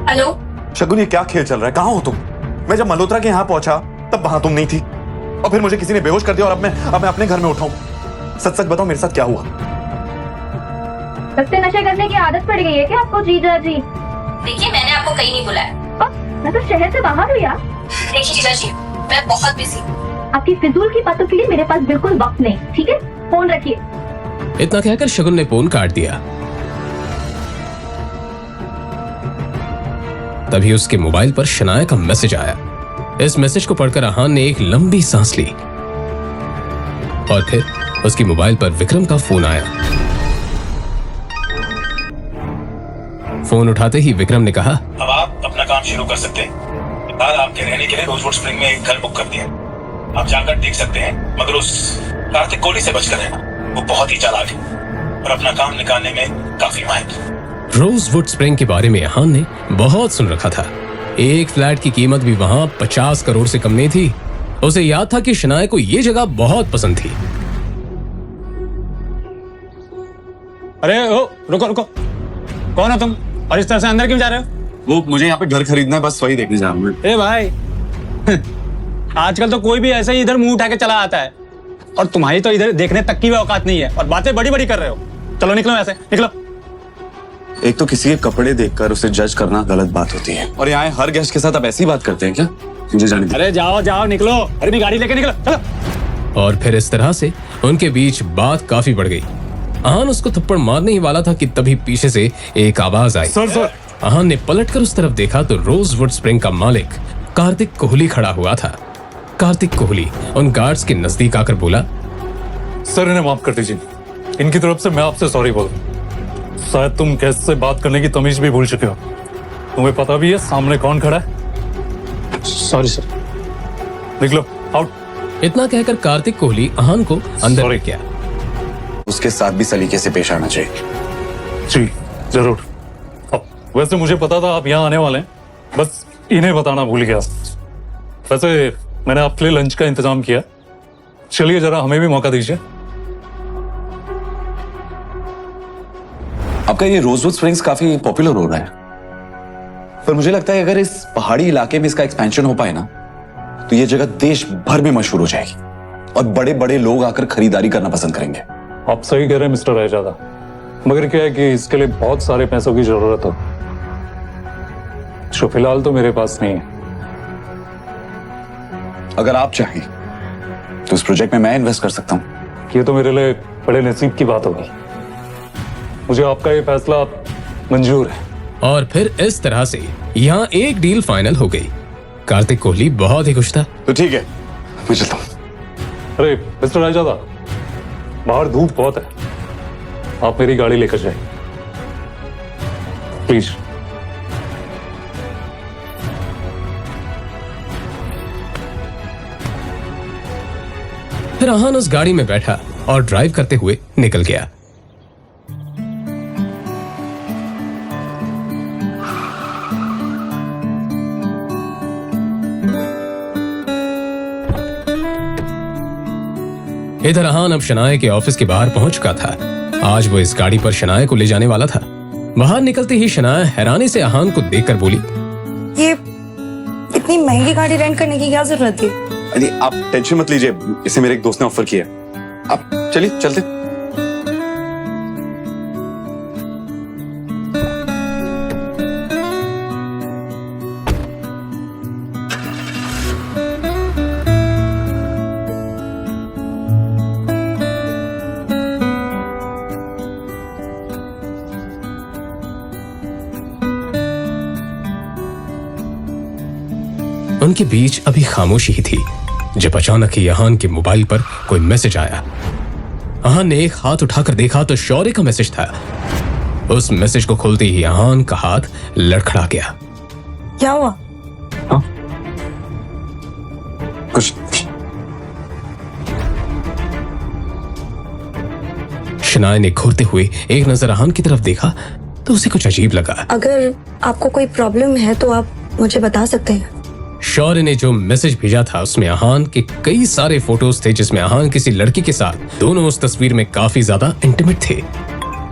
हेलो शगुन, ये क्या खेल चल रहा है? कहाँ हो तुम? मैं जब मल्होत्रा के यहाँ पहुंचा तब वहां तुम नहीं थी, और फिर मुझे किसी ने बेहोश कर दिया और अब मैं अपने घर में उठाऊं। सच सच बताओ, मेरे साथ क्या हुआ? लगते नशे करने की आदत पड़ गई है क्या आपको जीजा जी? देखिए, मैंने आपको कहीं नहीं बुलाया। मैं तो शहर से बाहर हूँ यार। देखिए जीजा जी, मैं बहुत बिजी हूँ। आपकी फिजूल की बातों के लिए मेरे पास बिल्कुल वक्त नहीं, ठीक है? फोन रखिए। इतना कहकर शगुन ने फोन काट दिया। तभी उसके मोबाइल पर शनाया का मैसेज आया। इस मैसेज को पढ़कर आहान ने एक लंबी सांस ली और फिर उसके मोबाइल पर विक्रम का फोन आया। फोन उठाते ही विक्रम ने कहा, अब आप अपना काम शुरू कर सकते हैं। फिलहाल आपके रहने के लिए रोजवुड स्प्रिंग में एक घर बुक कर दिया। आप जाकर देख सकते हैं, मगर उस कार्तिक कोहली से बचकर रहना। वो बहुत ही चालाक है और अपना काम निकालने में काफी माहिर। रोजवुड स्प्रिंग के बारे में आहान ने बहुत सुन रखा था। एक फ्लैट की कीमत भी वहां 50 करोड़ से कम नहीं थी। उसे याद था कि शनाया को यह जगह बहुत पसंद थी। अरे ओ, रुको रुको, कौन हो तुम और इस तरह से अंदर क्यों जा रहे हो? वो मुझे यहाँ पे घर खरीदना है, बस वही देखने जा रहा हूँ। ए भाई, आजकल तो कोई भी ऐसे ही इधर मुंह उठा के चला आता है, और तुम्हारी तो इधर देखने तक की भी औकात नहीं है और बातें बड़ी बड़ी कर रहे हो। चलो निकलो ऐसे, निकलो। एक तो किसी के कपड़े देखकर उसे जज करना गलत बात होती है, और यहाँ हर गेस्ट के साथ आप ऐसी बात करते हैं क्या? मुझे जाने दीजिए। अरे जाओ जाओ, निकलो। अरे गाड़ी लेके निकलो, चलो। और फिर इस तरह से उनके बीच बात काफी बढ़ गई। आहान उसको थप्पड़ मारने ही वाला था कि तभी पीछे से एक आवाज आई। सर। आहान ने पलटकर उस तरफ देखा तो रोजवुड स्प्रिंग का मालिक कार्तिक कोहली खड़ा हुआ था। कार्तिक कोहली उन गार्ड्स के नजदीक आकर बोला, सर इन्हें माफ कर दीजिए, इनकी तरफ से मैं आपसे सॉरी बोल रहा हूं। शायद तुम गेस्ट से बात करने की तमीज भी भूल चुके हो। तुम्हें पता भी है सामने कौन खड़ा है? सॉरी सर, निकलो, आउट। इतना कहकर कार्तिक कोहली आहान को अंदर ले गया। उसके साथ भी सलीके से पेश आना चाहिए। जी जरूर। वैसे मुझे पता था आप यहाँ आने वाले हैं, बस इन्हें बताना भूल गया। वैसे मैंने आपके लिए लंच का इंतजाम किया, चलिए जरा हमें भी मौका दीजिए। आपका ये रोजवुड स्प्रिंग्स काफी पॉपुलर हो रहा है, पर मुझे लगता है अगर इस पहाड़ी इलाके में इसका एक्सपेंशन हो पाए ना, तो ये जगह देश भर में मशहूर हो जाएगी और बड़े बड़े लोग आकर खरीदारी करना पसंद करेंगे। आप सही कह रहे हैं मिस्टर रायजादा, मगर क्या है कि इसके लिए बहुत सारे पैसों की जरूरत हो, जो फिलहाल तो मेरे पास नहीं है। अगर आप चाहें तो इस प्रोजेक्ट में मैं इन्वेस्ट कर सकता हूं। ये तो मेरे लिए बड़े नसीब की बात होगी। मुझे आपका ये फैसला मंजूर है। और फिर इस तरह से यहाँ एक डील फाइनल हो गई। कार्तिक कोहली बहुत ही खुश था। तो ठीक है, मैं चलता हूं। अरे मिस्टर रायजादा, बाहर धूप बहुत है, आप मेरी गाड़ी लेकर जाइए प्लीज। फिर आहान उस गाड़ी में बैठा और ड्राइव करते हुए निकल गया। इधर आहान अब शनाया के ऑफिस के बाहर पहुंच चुका था। आज वो इस गाड़ी पर शनाया को ले जाने वाला था। बाहर निकलते ही शनाया हैरानी से आहान को देखकर बोली, ये इतनी महंगी गाड़ी रेंट करने की क्या जरूरत थी? अरे आप टेंशन मत लीजिए, इसे मेरे एक दोस्त ने ऑफर किया। आप चलिए चलते। आहन के बीच अभी खामोशी ही थी जब अचानक ही आहान के मोबाइल पर कोई मैसेज आया। आहान ने एक हाथ उठाकर देखा तो शौर्य का मैसेज था। उस मैसेज को खोलते ही आहान का हाथ लड़खड़ा गया। क्या हुआ? कुछ शनाया ने घूरते हुए एक नजर आहान की तरफ देखा तो उसे कुछ अजीब लगा। अगर आपको कोई प्रॉब्लम है तो आप मुझे बता सकते हैं। शौर्य ने जो मैसेज भेजा था उसमें आहान के कई सारे फोटोज थे जिसमें आहान किसी लड़की के साथ दोनों उस तस्वीर में काफी ज्यादा इंटीमेट थे।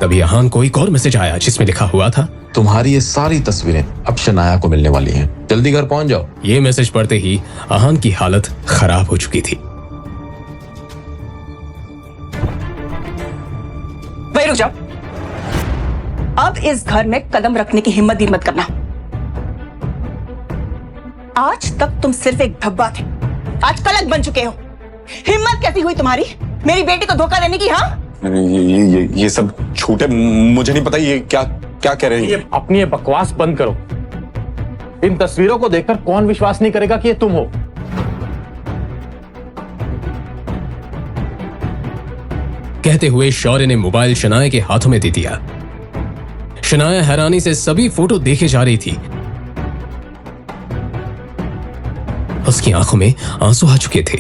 तभी आहान को एक और मैसेज आया जिसमें लिखा हुआ था, तुम्हारी ये सारी तस्वीरें अब शनाया को मिलने वाली हैं, जल्दी घर पहुंच जाओ। ये मैसेज पढ़ते ही आहान की हालत खराब हो चुकी थी। वही रुक जाओ। अब इस घर में कदम रखने की हिम्मत भी मत करना। आज तक तुम सिर्फ एक धब्बा थे, आज कलंक बन चुके हो। हिम्मत कैसी हुई तुम्हारी मेरी बेटी को धोखा देने की? हाँ, ये सब झूठ है, मुझे नहीं पता ये क्या क्या कह रहे हैं। ये अपनी ये बकवास बंद करो। इन तस्वीरों को देखकर कौन विश्वास नहीं करेगा कि ये तुम हो? कहते हुए शौर्य ने मोबाइल शनाया के हाथों में दे दिया। शनाया हैरानी से सभी फोटो देखे जा रही थी। उसकी आंखों में आंसू आ चुके थे।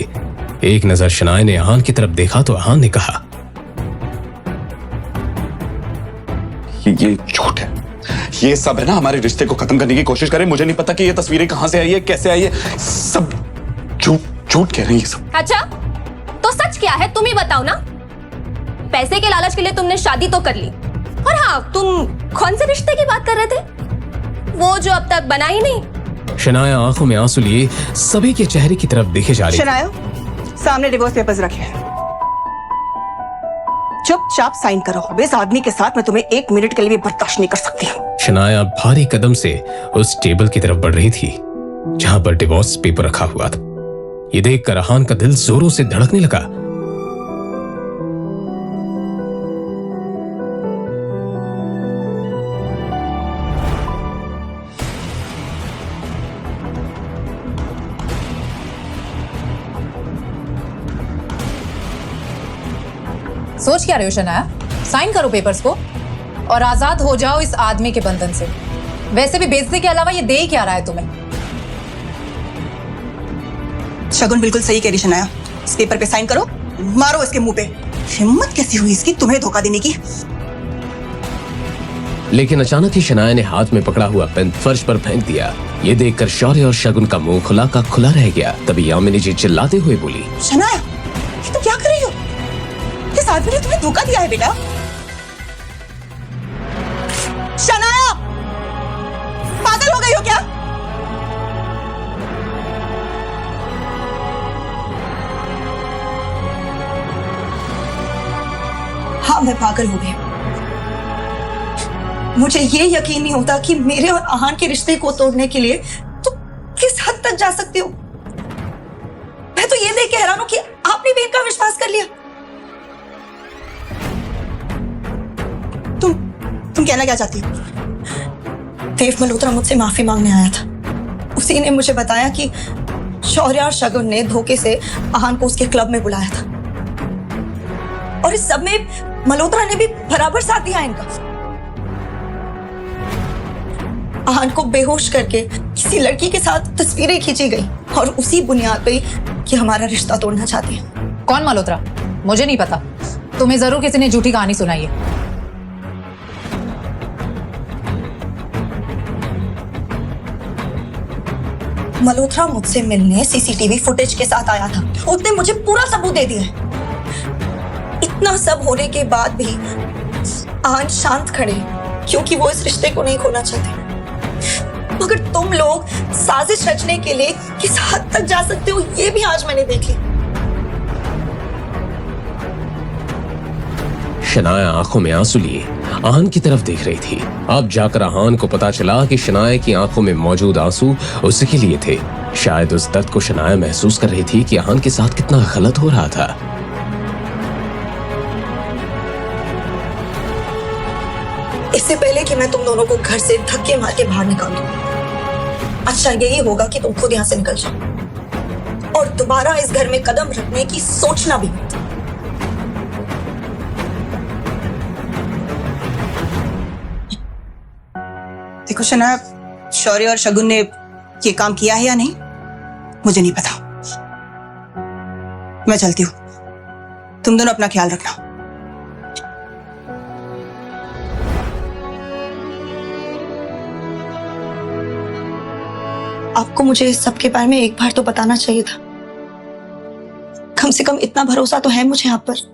एक नजर शनाया ने आहान की तरफ देखा तो आहान ने कहा, ये झूठ है, ये सब है ना हमारे रिश्ते को खत्म करने की कोशिश करे। मुझे नहीं पता कि ये तस्वीरें कहां से आई है, कैसे आई है, सब झूठ कह रहे हैं ये सब। अच्छा, तो सच क्या है तुम ही बताओ ना। पैसे के लालच के लिए तुमने शादी तो कर ली, और हाँ, तुम कौन से रिश्ते की बात कर रहे थे? वो जो अब तक बना ही नहीं। शनाया आंखों में आंसू लिए सभी के चेहरे की तरफ देखे जा रही थी। शनाया, सामने डिवोर्स पेपर्स रखे। चुपचाप साइन करो। इस आदमी के साथ मैं तुम्हें 1 मिनट के लिए भी बर्दाश्त नहीं कर सकती। शनाया भारी कदम से उस टेबल की तरफ बढ़ रही थी जहां पर डिवोर्स पेपर रखा हुआ था। ये देखकर आहान का दिल जोरों से धड़कने लगा। सोच क्या रहे हो शनाया? साइन करो पेपर्स को और आजाद हो जाओ इस आदमी के बंधन से। वैसे भी बेइज्जती के अलावा ये दे ही क्या रहा है तुम्हें? शगुन बिल्कुल सही कह रही शनाया। इस पेपर पे साइन करो, मारो इसके मुंह पे। हिम्मत कैसी हुई इसकी तुम्हें धोखा देने की? लेकिन अचानक ही शनाया ने हाथ में पकड़ा हुआ पेन फर्श पर फेंक दिया। ये देखकर शौर्य और शगुन का मुंह खुला का खुला रह गया। तभी यामिनी जी चिल्लाते हुए बोली, शनाया, ये तुम क्या कर रही हो? इस आदमी ने तुम्हें धोखा दिया है बेटा। शनाया, पागल हो गई हो क्या? हाँ, मैं पागल हो गई। मुझे ये यकीन नहीं होता कि मेरे और आहान के रिश्ते को तोड़ने के लिए तुम किस हद तक जा सकती हो। मैं तो ये देख के हैरान हूं कि आपने भी इनका विश्वास कर लिया। तुम कहना क्या चाहती हो? देव मल्होत्रा मुझसे माफी मांगने आया था। उसी ने मुझे बताया कि शौर्य और शगुन ने धोखे से आहान को उसके क्लब में बुलाया था, और इस सब में मल्होत्रा ने भी बराबर साथ दिया इनका। आहान को बेहोश करके किसी लड़की के साथ तस्वीरें खींची गई, और उसी बुनियाद पे कि हमारा रिश्ता तोड़ना चाहती है। कौन मल्होत्रा? मुझे नहीं पता। तुम्हें जरूर किसी ने झूठी कहानी सुनाई है। मल्होत्रा मुझसे मिलने सीसीटीवी फुटेज के साथ आया था। उसने मुझे पूरा सबूत दे दिया है। इतना सब होने के बाद भी आहान शांत खड़े क्योंकि वो इस रिश्ते को नहीं खोना चाहते। मगर तुम लोग साजिश रचने के लिए किस हद तक जा सकते हो ये भी आज मैंने देख लिया। शनाया आंखों में आंसू लिए आहान की तरफ देख रही थी। अब जाकर आहान को पता चला कि शनाया की आंखों में मौजूद आंसू उसी के लिए थे। शायद उस दर्द को शनाया महसूस कर रही थी कि आहान के साथ कितना गलत हो रहा था। इससे पहले कि मैं तुम दोनों को घर से धक्के मार के बाहर निकाल दूं, अच्छा यही होगा कि तुम खुद यहाँ से निकल जाओ और दोबारा इस घर में कदम रखने की सोचना भी मत। देखो शनाया, शौर्य और शगुन ने ये काम किया है या नहीं मुझे नहीं पता। मैं चलती हूँ, तुम दोनों अपना ख्याल रखना। आपको मुझे इस सब के बारे में एक बार तो बताना चाहिए था। कम से कम इतना भरोसा तो है मुझे आप पर।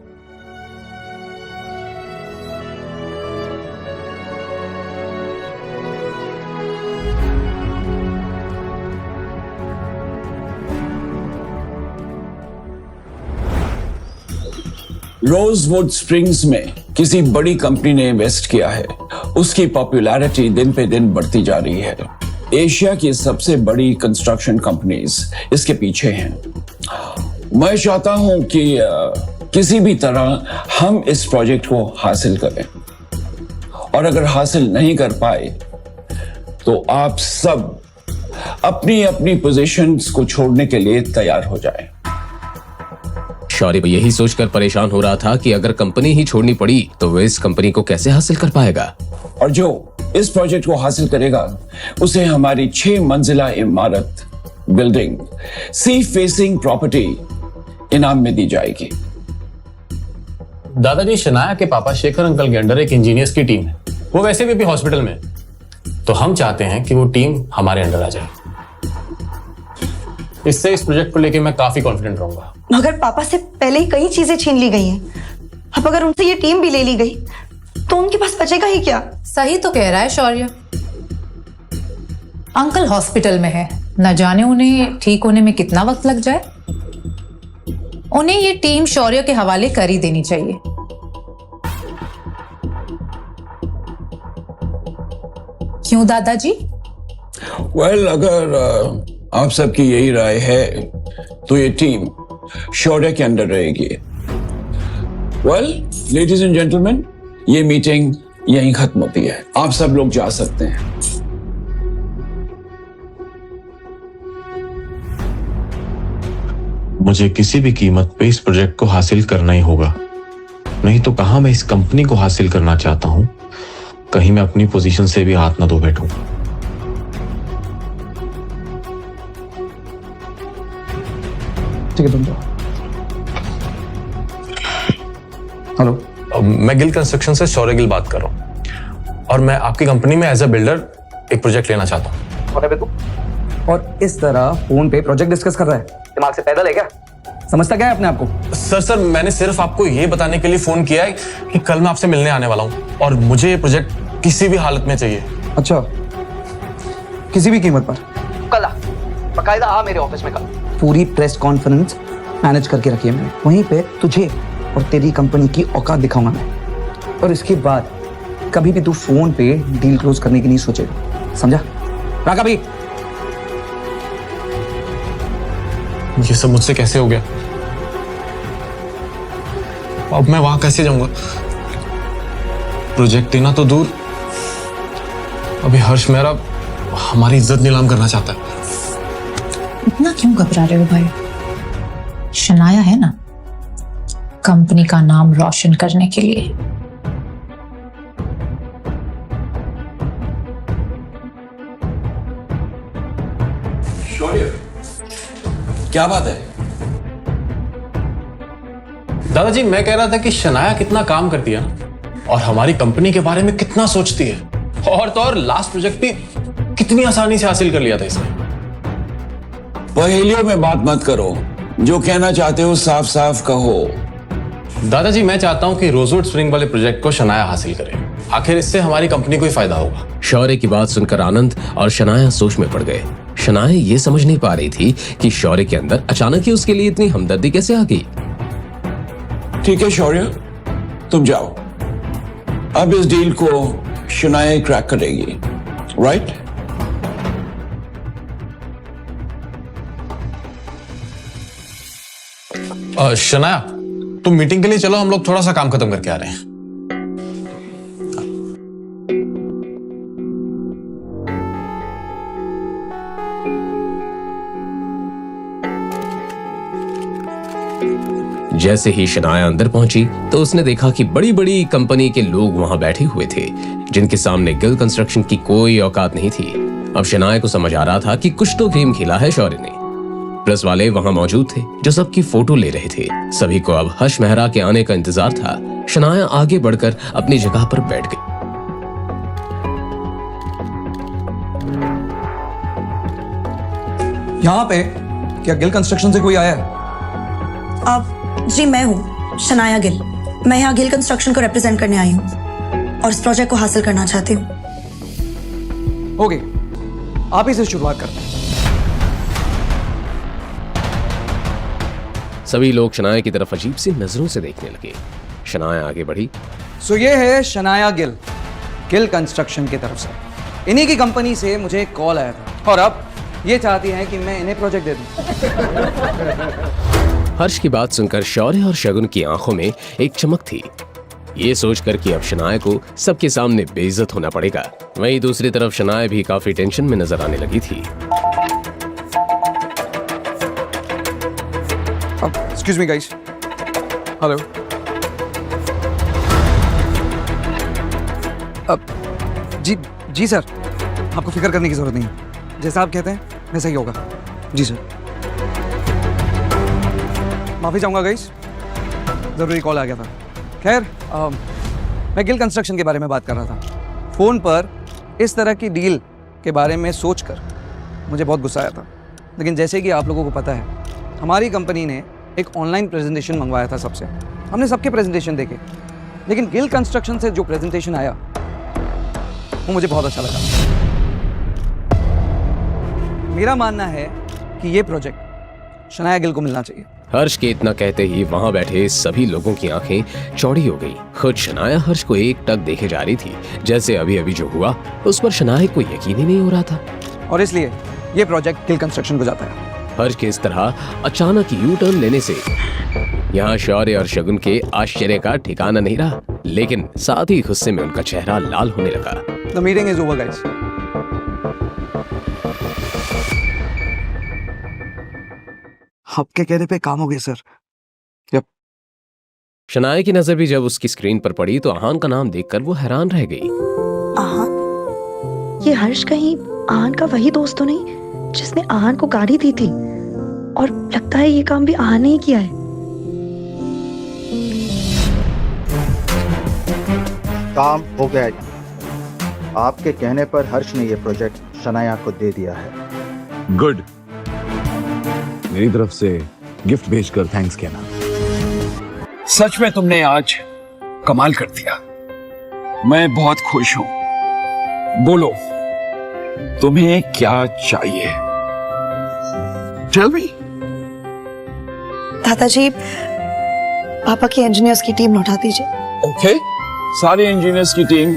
रोजवुड स्प्रिंग्स में किसी बड़ी कंपनी ने इन्वेस्ट किया है। उसकी पॉपुलैरिटी दिन पे दिन बढ़ती जा रही है। एशिया की सबसे बड़ी कंस्ट्रक्शन कंपनीज इसके पीछे हैं। मैं चाहता हूं कि किसी भी तरह हम इस प्रोजेक्ट को हासिल करें, और अगर हासिल नहीं कर पाए तो आप सब अपनी अपनी पोजीशंस को छोड़ने के लिए तैयार हो जाएं। शौर्य यही सोचकर परेशान हो रहा था कि अगर कंपनी ही छोड़नी पड़ी तो वह इस कंपनी को कैसे हासिल कर पाएगा। और जो इस प्रोजेक्ट को हासिल करेगा उसे हमारी 6 मंजिला इमारत, बिल्डिंग, सी फेसिंग प्रॉपर्टी इनाम में दी जाएगी। दादाजी, शनाया के पापा शेखर अंकल के अंडर एक इंजीनियर्स की टीम है। वो वैसे भी अभी हॉस्पिटल में, तो हम चाहते हैं कि वो टीम हमारे अंडर आ जाए। इससे इस प्रोजेक्ट को लेकर मैं काफी कॉन्फिडेंट रहूंगा। मगर पापा से पहले ही कई चीजें छीन ली गई हैं। अब अगर उनसे ये टीम भी ले ली गई तो उनके पास बचेगा ही क्या? सही तो कह रहा है शौर्य। अंकल हॉस्पिटल में है, न जाने उन्हें ठीक होने में कितना वक्त लग जाए। उन्हें ये टीम शौर्य के हवाले कर ही देनी चाहिए। क्यों दादाजी? वेल, अगर आप सबकी यही राय है तो ये टीम शौर्य के अंडर रहेगी। वेल, लेडीज एंड जेंटलमैन, ये मीटिंग यहीं खत्म होती है। आप सब लोग जा सकते हैं। मुझे किसी भी कीमत पे इस प्रोजेक्ट को हासिल करना ही होगा, नहीं तो कहां मैं इस कंपनी को हासिल करना चाहता हूं, कहीं मैं अपनी पोजीशन से भी हाथ ना धो बैठूं। ठीक है, तुम जाओ। हेलो, मैं गिल कंस्ट्रक्शन से शौर्य गिल बात कर रहा हूँ, और मैं आपकी कंपनी में एज अ बिल्डर एक प्रोजेक्ट लेना चाहता हूँ। कौन है बे तू? और इस तरह फोन पे प्रोजेक्ट डिस्कस कर रहा है? दिमाग से पैदल है क्या? समझता क्या है अपने आप को? सर, मैंने सिर्फ आपको ये बताने के लिए फोन किया है कि कल मैं आपसे मिलने आने वाला हूँ और मुझे ये प्रोजेक्ट किसी भी हालत में चाहिए। अच्छा, किसी भी कीमत पर? कल आ, बकायदा आ मेरे ऑफिस में कल। पूरी प्रेस कॉन्फ्रेंस मैनेज करके रखी है मैंने। वहीं पे तुझे और तेरी कंपनी की औकात दिखाऊंगा मैं। और इसके बाद कभी भी तू फोन पे डील क्लोज करने की नहीं सोचेगा, समझा? राका भाई, ये सब मुझसे कैसे हो गया? अब मैं वहां कैसे जाऊंगा? प्रोजेक्ट देना तो दूर, अभी हर्ष मेरा हमारी इज्जत नीलाम करना चाहता है। इतना क्यों घबरा रहे हो भाई? शनाया है ना, कंपनी का नाम रोशन करने के लिए। शौर्य, क्या बात है? दादाजी, मैं कह रहा था कि शनाया कितना काम करती है ना, और हमारी कंपनी के बारे में कितना सोचती है। और तो और लास्ट प्रोजेक्ट भी कितनी आसानी से हासिल कर लिया था इसने। पहेलियों में बात मत करो, जो कहना चाहते हो साफ साफ कहो। दादाजी, मैं चाहता हूं कि रोजवुड स्प्रिंग वाले प्रोजेक्ट को शनाया हासिल करे। आखिर इससे हमारी कंपनी को ही फायदा होगा। शौर्य की बात सुनकर आनंद और शनाया सोच में पड़ गए। शनाया ये समझ नहीं पा रही थी कि शौर्य के अंदर अचानक ही उसके लिए इतनी हमदर्दी कैसे आ गई। ठीक है शौर्य, तुम जाओ। अब इस डील को शनाया क्रैक करेगी, राइट? शनाया, तुम मीटिंग के लिए चलो, हम लोग थोड़ा सा काम खत्म करके आ रहे हैं। जैसे ही शनाया अंदर पहुंची तो उसने देखा कि बड़ी बड़ी कंपनी के लोग वहां बैठे हुए थे, जिनके सामने गिल कंस्ट्रक्शन की कोई औकात नहीं थी। अब शनाया को समझ आ रहा था कि कुछ तो गेम खेला है शौर्य ने। प्रेस वाले वहां मौजूद थे जो सबकी फोटो ले रहे थे। सभी को अब हर्ष मेहरा के आने का इंतजार था। शनाया आगे बढ़कर अपनी जगह पर बैठ गई। यहाँ पे क्या गिल कंस्ट्रक्शन से कोई आया है? अब जी मैं हूँ शनाया गिल। मैं यहाँ गिल कंस्ट्रक्शन को रिप्रेजेंट करने आई हूँ और इस प्रोजेक्ट को हासिल करना चाहती हूँ। ओके, आप ही से शुरुआत करते हैं। सभी लोग शनाया की तरफ अजीब सी नजरों से देखने लगे। शनाया आगे बढ़ी। सो ये है शनाया गिल, गिल कंस्ट्रक्शन की तरफ से। इन्हीं की कंपनी से मुझे एक कॉल आया था और अब ये चाहती हैं कि मैं इन्हें प्रोजेक्ट दे दूं। हर्ष की बात सुनकर शौर्य और शगुन की आंखों में एक चमक थी। ये सोचकर कि अब शनाया को सबके सामने बेइज्जत होना पड़ेगा। वहीं दूसरी तरफ शनाया भी काफी टेंशन में नजर आने लगी थी। Excuse me guys. हेलो। जी सर, आपको फिक्र करने की जरूरत नहीं है। जैसा आप कहते हैं वैसा ही होगा। जी सर। माफी चाहूंगा गाइस, जरूरी कॉल आ गया था। खैर, मैं गिल कंस्ट्रक्शन के बारे में बात कर रहा था। फोन पर इस तरह की डील के बारे में सोचकर मुझे बहुत गुस्सा आया था। लेकिन जैसे कि आप लोगों को पता है, हमारी कंपनी ने एक ऑनलाइन प्रेजेंटेशन मंगवाया था सबसे। हमने सबके प्रेजेंटेशन देखे, लेकिन गिल कंस्ट्रक्शन से जो प्रेजेंटेशन आया वो मुझे बहुत अच्छा लगा। मेरा मानना है कि ये प्रोजेक्ट शनाया गिल को मिलना चाहिए। हर्ष के इतना कहते ही वहां बैठे सभी लोगों की आंखें चौड़ी हो गई। खुद शनाया हर्ष को एक टक देखे जा रही थी, जैसे अभी अभी जो हुआ उस पर शनाया को यकीन ही नहीं हो रहा था। और इसलिए ये प्रोजेक्ट गिल कंस्ट्रक्शन को जाता है। हर्ष के इस तरह अचानक यू टर्न लेने से यहाँ शौर्य और शगुन के आश्चर्य का ठिकाना नहीं रहा, लेकिन साथ ही गुस्से में उनका चेहरा लाल होने लगा। The meeting is over, guys. आपके कहने पे काम हो गया सर। यप। शनाया की नजर भी जब उसकी स्क्रीन पर पड़ी तो आहान का नाम देखकर वो हैरान रह गई। आहान? ये हर्ष कहीं आहान का वही दोस्त तो नहीं जिसने आहान को गाड़ी दी थी? और लगता है ये काम भी आहान ने ही किया है। काम हो गया जी। आपके कहने पर हर्ष ने यह प्रोजेक्ट शनाया को दे दिया है। गुड। मेरी तरफ से गिफ्ट भेजकर थैंक्स कहना। सच में तुमने आज कमाल कर दिया। मैं बहुत खुश हूं। बोलो, तुम्हें क्या चाहिए? Tell me. दादाजी, पापा की इंजीनियर्स की टीम लौटा दीजिए। ओके, सारे इंजीनियर्स की टीम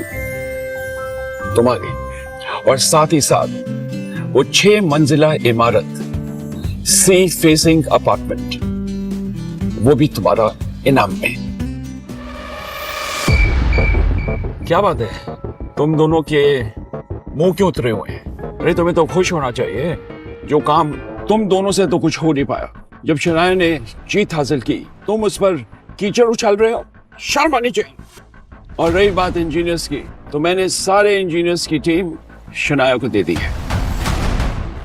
तुम्हारी, और साथ ही साथ वो 6 मंजिला इमारत, सी फेसिंग अपार्टमेंट, वो भी तुम्हारा इनाम में। क्या बात है, तुम दोनों के मुंह क्यों उतरे हुए हैं? अरे तुम्हें तो खुश होना चाहिए। जो काम तुम दोनों से तो कुछ हो नहीं पाया, जब शनाया ने जीत हासिल की तुम उस पर कीचड़ उछाल रहे हो। शर्म आनी चाहिए। और रही बात इंजीनियर्स की, तो मैंने सारे इंजीनियर्स की टीम शनाया को दे दी है।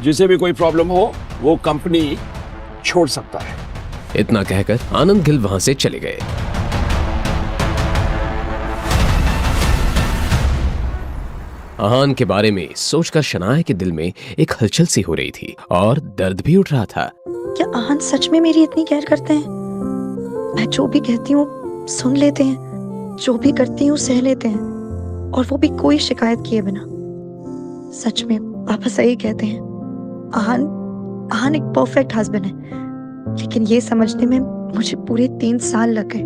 जिसे भी कोई प्रॉब्लम हो वो कंपनी छोड़ सकता है। इतना कहकर आनंद गिल वहां से चले गए। आहान के बारे में सोचकर शनाया के दिल में एक हलचल सी हो रही थी और दर्द भी उठ रहा था। क्या आहान सच में मेरी इतनी केयर करते हैं? मैं जो भी कहती हूँ सुन लेते हैं, जो भी करती हूँ सह लेते हैं, और वो भी कोई शिकायत किए बिना। सच में पापा सही कहते हैं, आहान एक परफेक्ट हस्बैंड है। लेकिन ये समझने में मुझे पूरे 3 साल लग गए।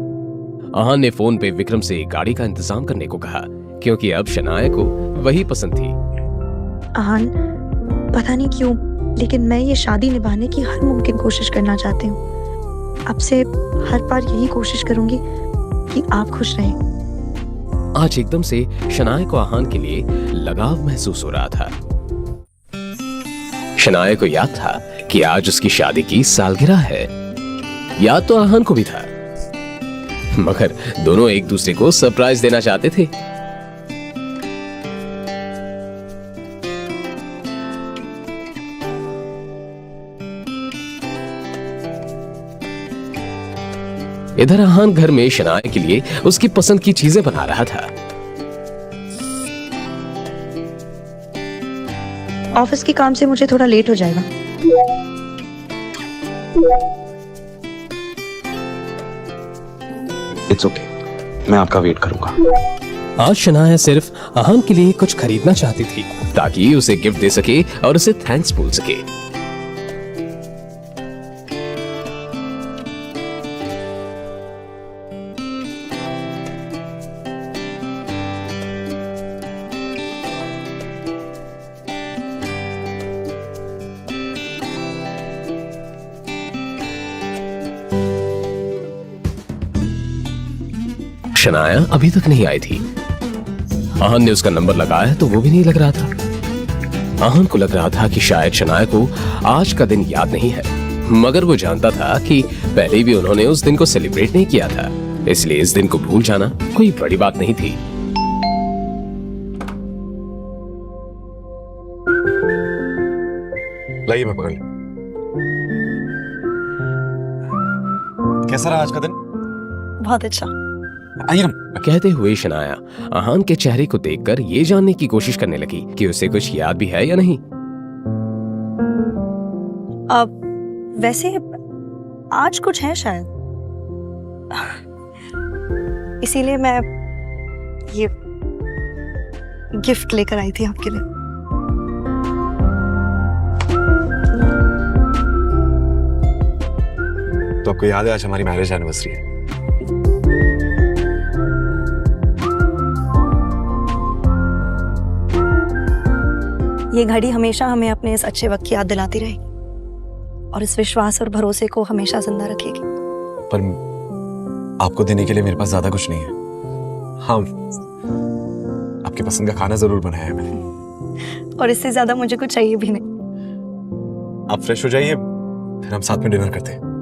आहान ने फोन पे विक्रम से गाड़ी का इंतजाम करने को कहा, क्योंकि अब शनाया को वही पसंद थी। आहान, पता नहीं क्यों, लेकिन मैं ये शादी निभाने की हर मुमकिन कोशिश करना चाहती हूँ। अब से हर बार यही कोशिश करूंगी कि आप खुश रहें। आज एकदम से शनाया को आहान के लिए लगाव महसूस हो रहा था। शनाया को याद था कि आज उसकी शादी की सालगिरह है। याद तो आहान को भी था, मगर दोनों एक दूसरे को सरप्राइज देना चाहते थे। इधर आहान घर में शनाया के लिए उसकी पसंद की चीजें बना रहा था। ऑफिस के काम से मुझे थोड़ा लेट हो जाएगा। इट्स ओके, मैं आपका वेट करूंगा। आज शनाया सिर्फ आहान के लिए कुछ खरीदना चाहती थी ताकि उसे गिफ्ट दे सके और उसे थैंक्स बोल सके। शनाया अभी तक नहीं आई थी। आहान ने उसका नंबर लगाया तो वो भी नहीं लग रहा था। आहान को लग रहा था कि शायद शनाया को आज का दिन याद नहीं है, मगर वो जानता था कि पहले भी उन्होंने उस दिन को सेलिब्रेट नहीं किया था, इसलिए इस दिन को भूल जाना कोई बड़ी बात नहीं थी। लाइए मैं पकड़। कैसा रहा आज का दिन? बहुत अच्छा। कहते हुए शनाया आहान के चेहरे को देखकर ये जानने की कोशिश करने लगी कि उसे कुछ याद भी है या नहीं। अब वैसे आज कुछ है शायद, इसीलिए मैं ये गिफ्ट लेकर आई थी आपके लिए। तो आपको याद है आज हमारी मैरिज एनिवर्सरी है? ये घड़ी हमेशा हमें अपने इस अच्छे वक्त की याद दिलाती रहेगी और इस विश्वास और भरोसे को हमेशा जिंदा रखेगी। पर आपको देने के लिए मेरे पास ज्यादा कुछ नहीं है। हाँ, आपके पसंद का खाना जरूर बनाया है मैंने। और इससे ज्यादा मुझे कुछ चाहिए भी नहीं। आप फ्रेश हो जाइए, फिर हम साथ में डिनर करते हैं।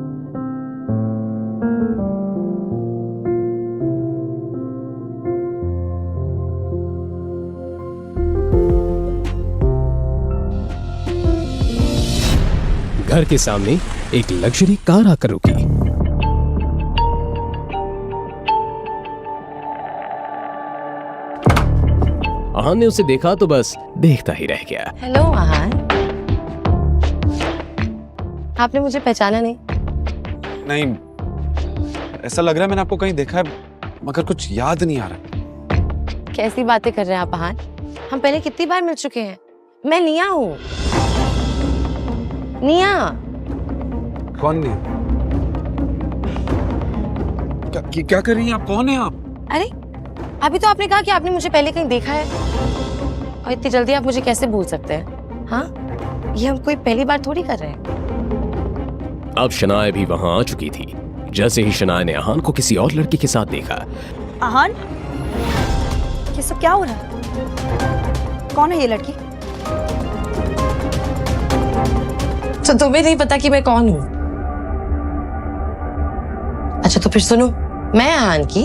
घर के सामने एक लग्जरी कार आकर रुकी। आहान ने उसे देखा तो बस देखता ही रह गया। हेलो आहान, आपने मुझे पहचाना नहीं? नहीं, ऐसा लग रहा है मैंने आपको कहीं देखा है, मगर कुछ याद नहीं आ रहा। कैसी बातें कर रहे हैं आप आहान? हम पहले कितनी बार मिल चुके हैं। मैं निया हूँ। निया। कौन निया? क्या कर रही हैं आप? कौन है आप? अरे अभी तो आपने कहा कि आपने मुझे पहले कहीं देखा है, और इतनी जल्दी आप मुझे कैसे भूल सकते हैं? हाँ, ये हम कोई पहली बार थोड़ी कर रहे हैं। अब शनाया भी वहां आ चुकी थी। जैसे ही शनाया ने आहान को किसी और लड़की के साथ देखा। आहान, ये सब क्या हो रहा है? कौन है ये लड़की? तो तुम्हें नहीं पता कि मैं कौन हूं? अच्छा तो फिर सुनो, मैं आहान की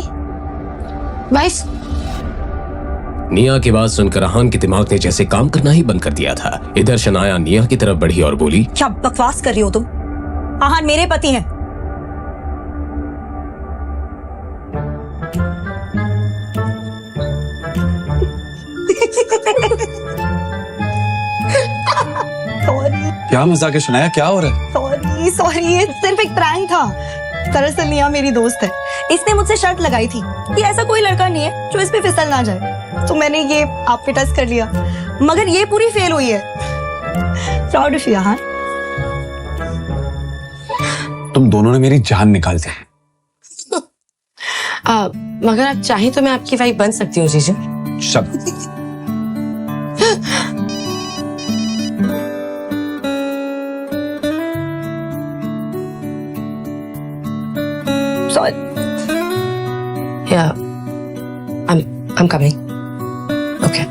वाइफ। निया की बात सुनकर आहान के दिमाग ने जैसे काम करना ही बंद कर दिया था। इधर शनाया निया की तरफ बढ़ी और बोली, क्या बकवास कर रही हो तुम? आहान मेरे पति हैं। क्या मजाक है शनाया? क्या हो रहा है? सॉरी, ये सिर्फ एक प्रैंक था। दरअसल निया मेरी दोस्त है। इसने मुझसे शर्त लगाई थी कि ऐसा कोई लड़का नहीं है जो इस पे फिसल ना जाए, तो मैंने ये आप पे टच कर लिया, मगर ये पूरी फेल हुई है। Proud of you Aahan. तुम दोनों ने मेरी जान निकाल दी। मगर आप चाहें तो मैं आपकी वाइफ बन सकती हूँ जीजू। शब्द Sorry. Yeah, I'm coming. Okay.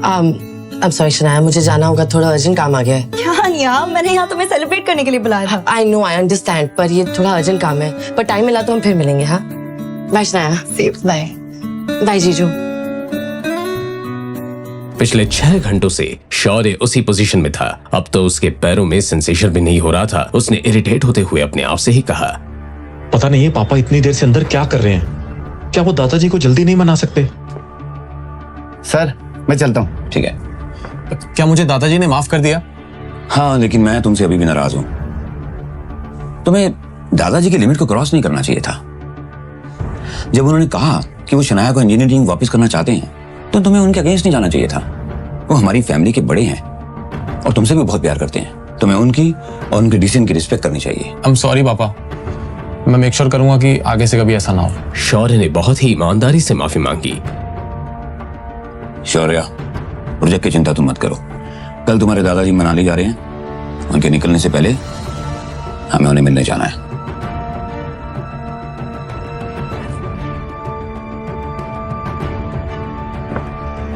I'm sorry Shanaya, मुझे जाना होगा, थोड़ा अर्जेंट काम आ गया है। क्या यहाँ, मैंने यहाँ तुम्हें सेलिब्रेट करने के लिए बुलाया था। आई नो, आई अंडरस्टैंड, पर ये थोड़ा अर्जेंट काम है। पर टाइम मिला तो हम फिर मिलेंगे। हाँ, bye Shanaya. Safe bye. Bye जीजू। पिछले 6 घंटों से शौर्य उसी पोजीशन में था। अब तो उसके पैरों में सेंसेशन भी नहीं हो रहा था। उसने इरिटेट होते हुए अपने आप से ही कहा, पता नहीं ये पापा इतनी देर से अंदर क्या कर रहे हैं। क्या वो दादाजी को जल्दी नहीं मना सकते? सर मैं चलता हूँ। ठीक है। क्या मुझे दादाजी ने माफ कर दिया? हाँ, लेकिन मैं तुमसे अभी भी नाराज हूं। तुम्हें दादाजी की लिमिट को क्रॉस नहीं करना चाहिए था। जब उन्होंने कहा कि वो शनाया को इंजीनियरिंग वापस करना चाहते हैं तो तुम्हें उनके अगेंस्ट नहीं जाना चाहिए था। वो हमारी फैमिली के बड़े हैं और तुमसे भी बहुत प्यार करते हैं। तुम्हें उनकी और उनके डिसीजन की रिस्पेक्ट करनी चाहिए। आई एम सॉरी पापा, मैं मेक श्योर करूंगा कि आगे से कभी ऐसा ना हो। शौर्य ने बहुत ही ईमानदारी से माफी मांगी। शौर्य, प्रोजेक्ट की चिंता तुम मत करो। कल तुम्हारे दादाजी मनाली जा रहे हैं। उनके निकलने से पहले हमें उन्हें मिलने जाना है।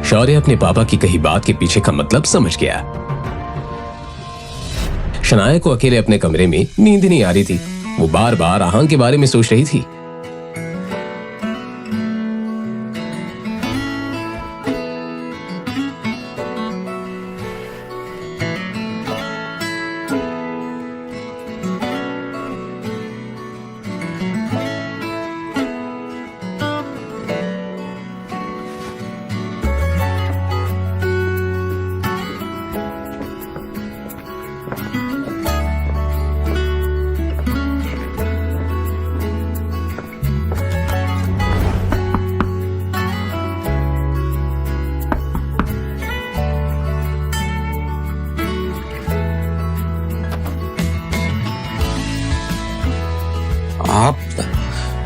शौर्य अपने पापा की कही बात के पीछे का मतलब समझ गया। शनाया को अकेले अपने कमरे में नींद नहीं आ रही थी। वो बार बार आहान के बारे में सोच रही थी।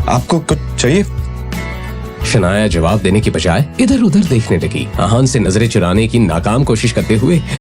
आपको कुछ चाहिए? शनाया जवाब देने की बजाय इधर उधर देखने लगी। आहान से नजरें चुराने की नाकाम कोशिश करते हुए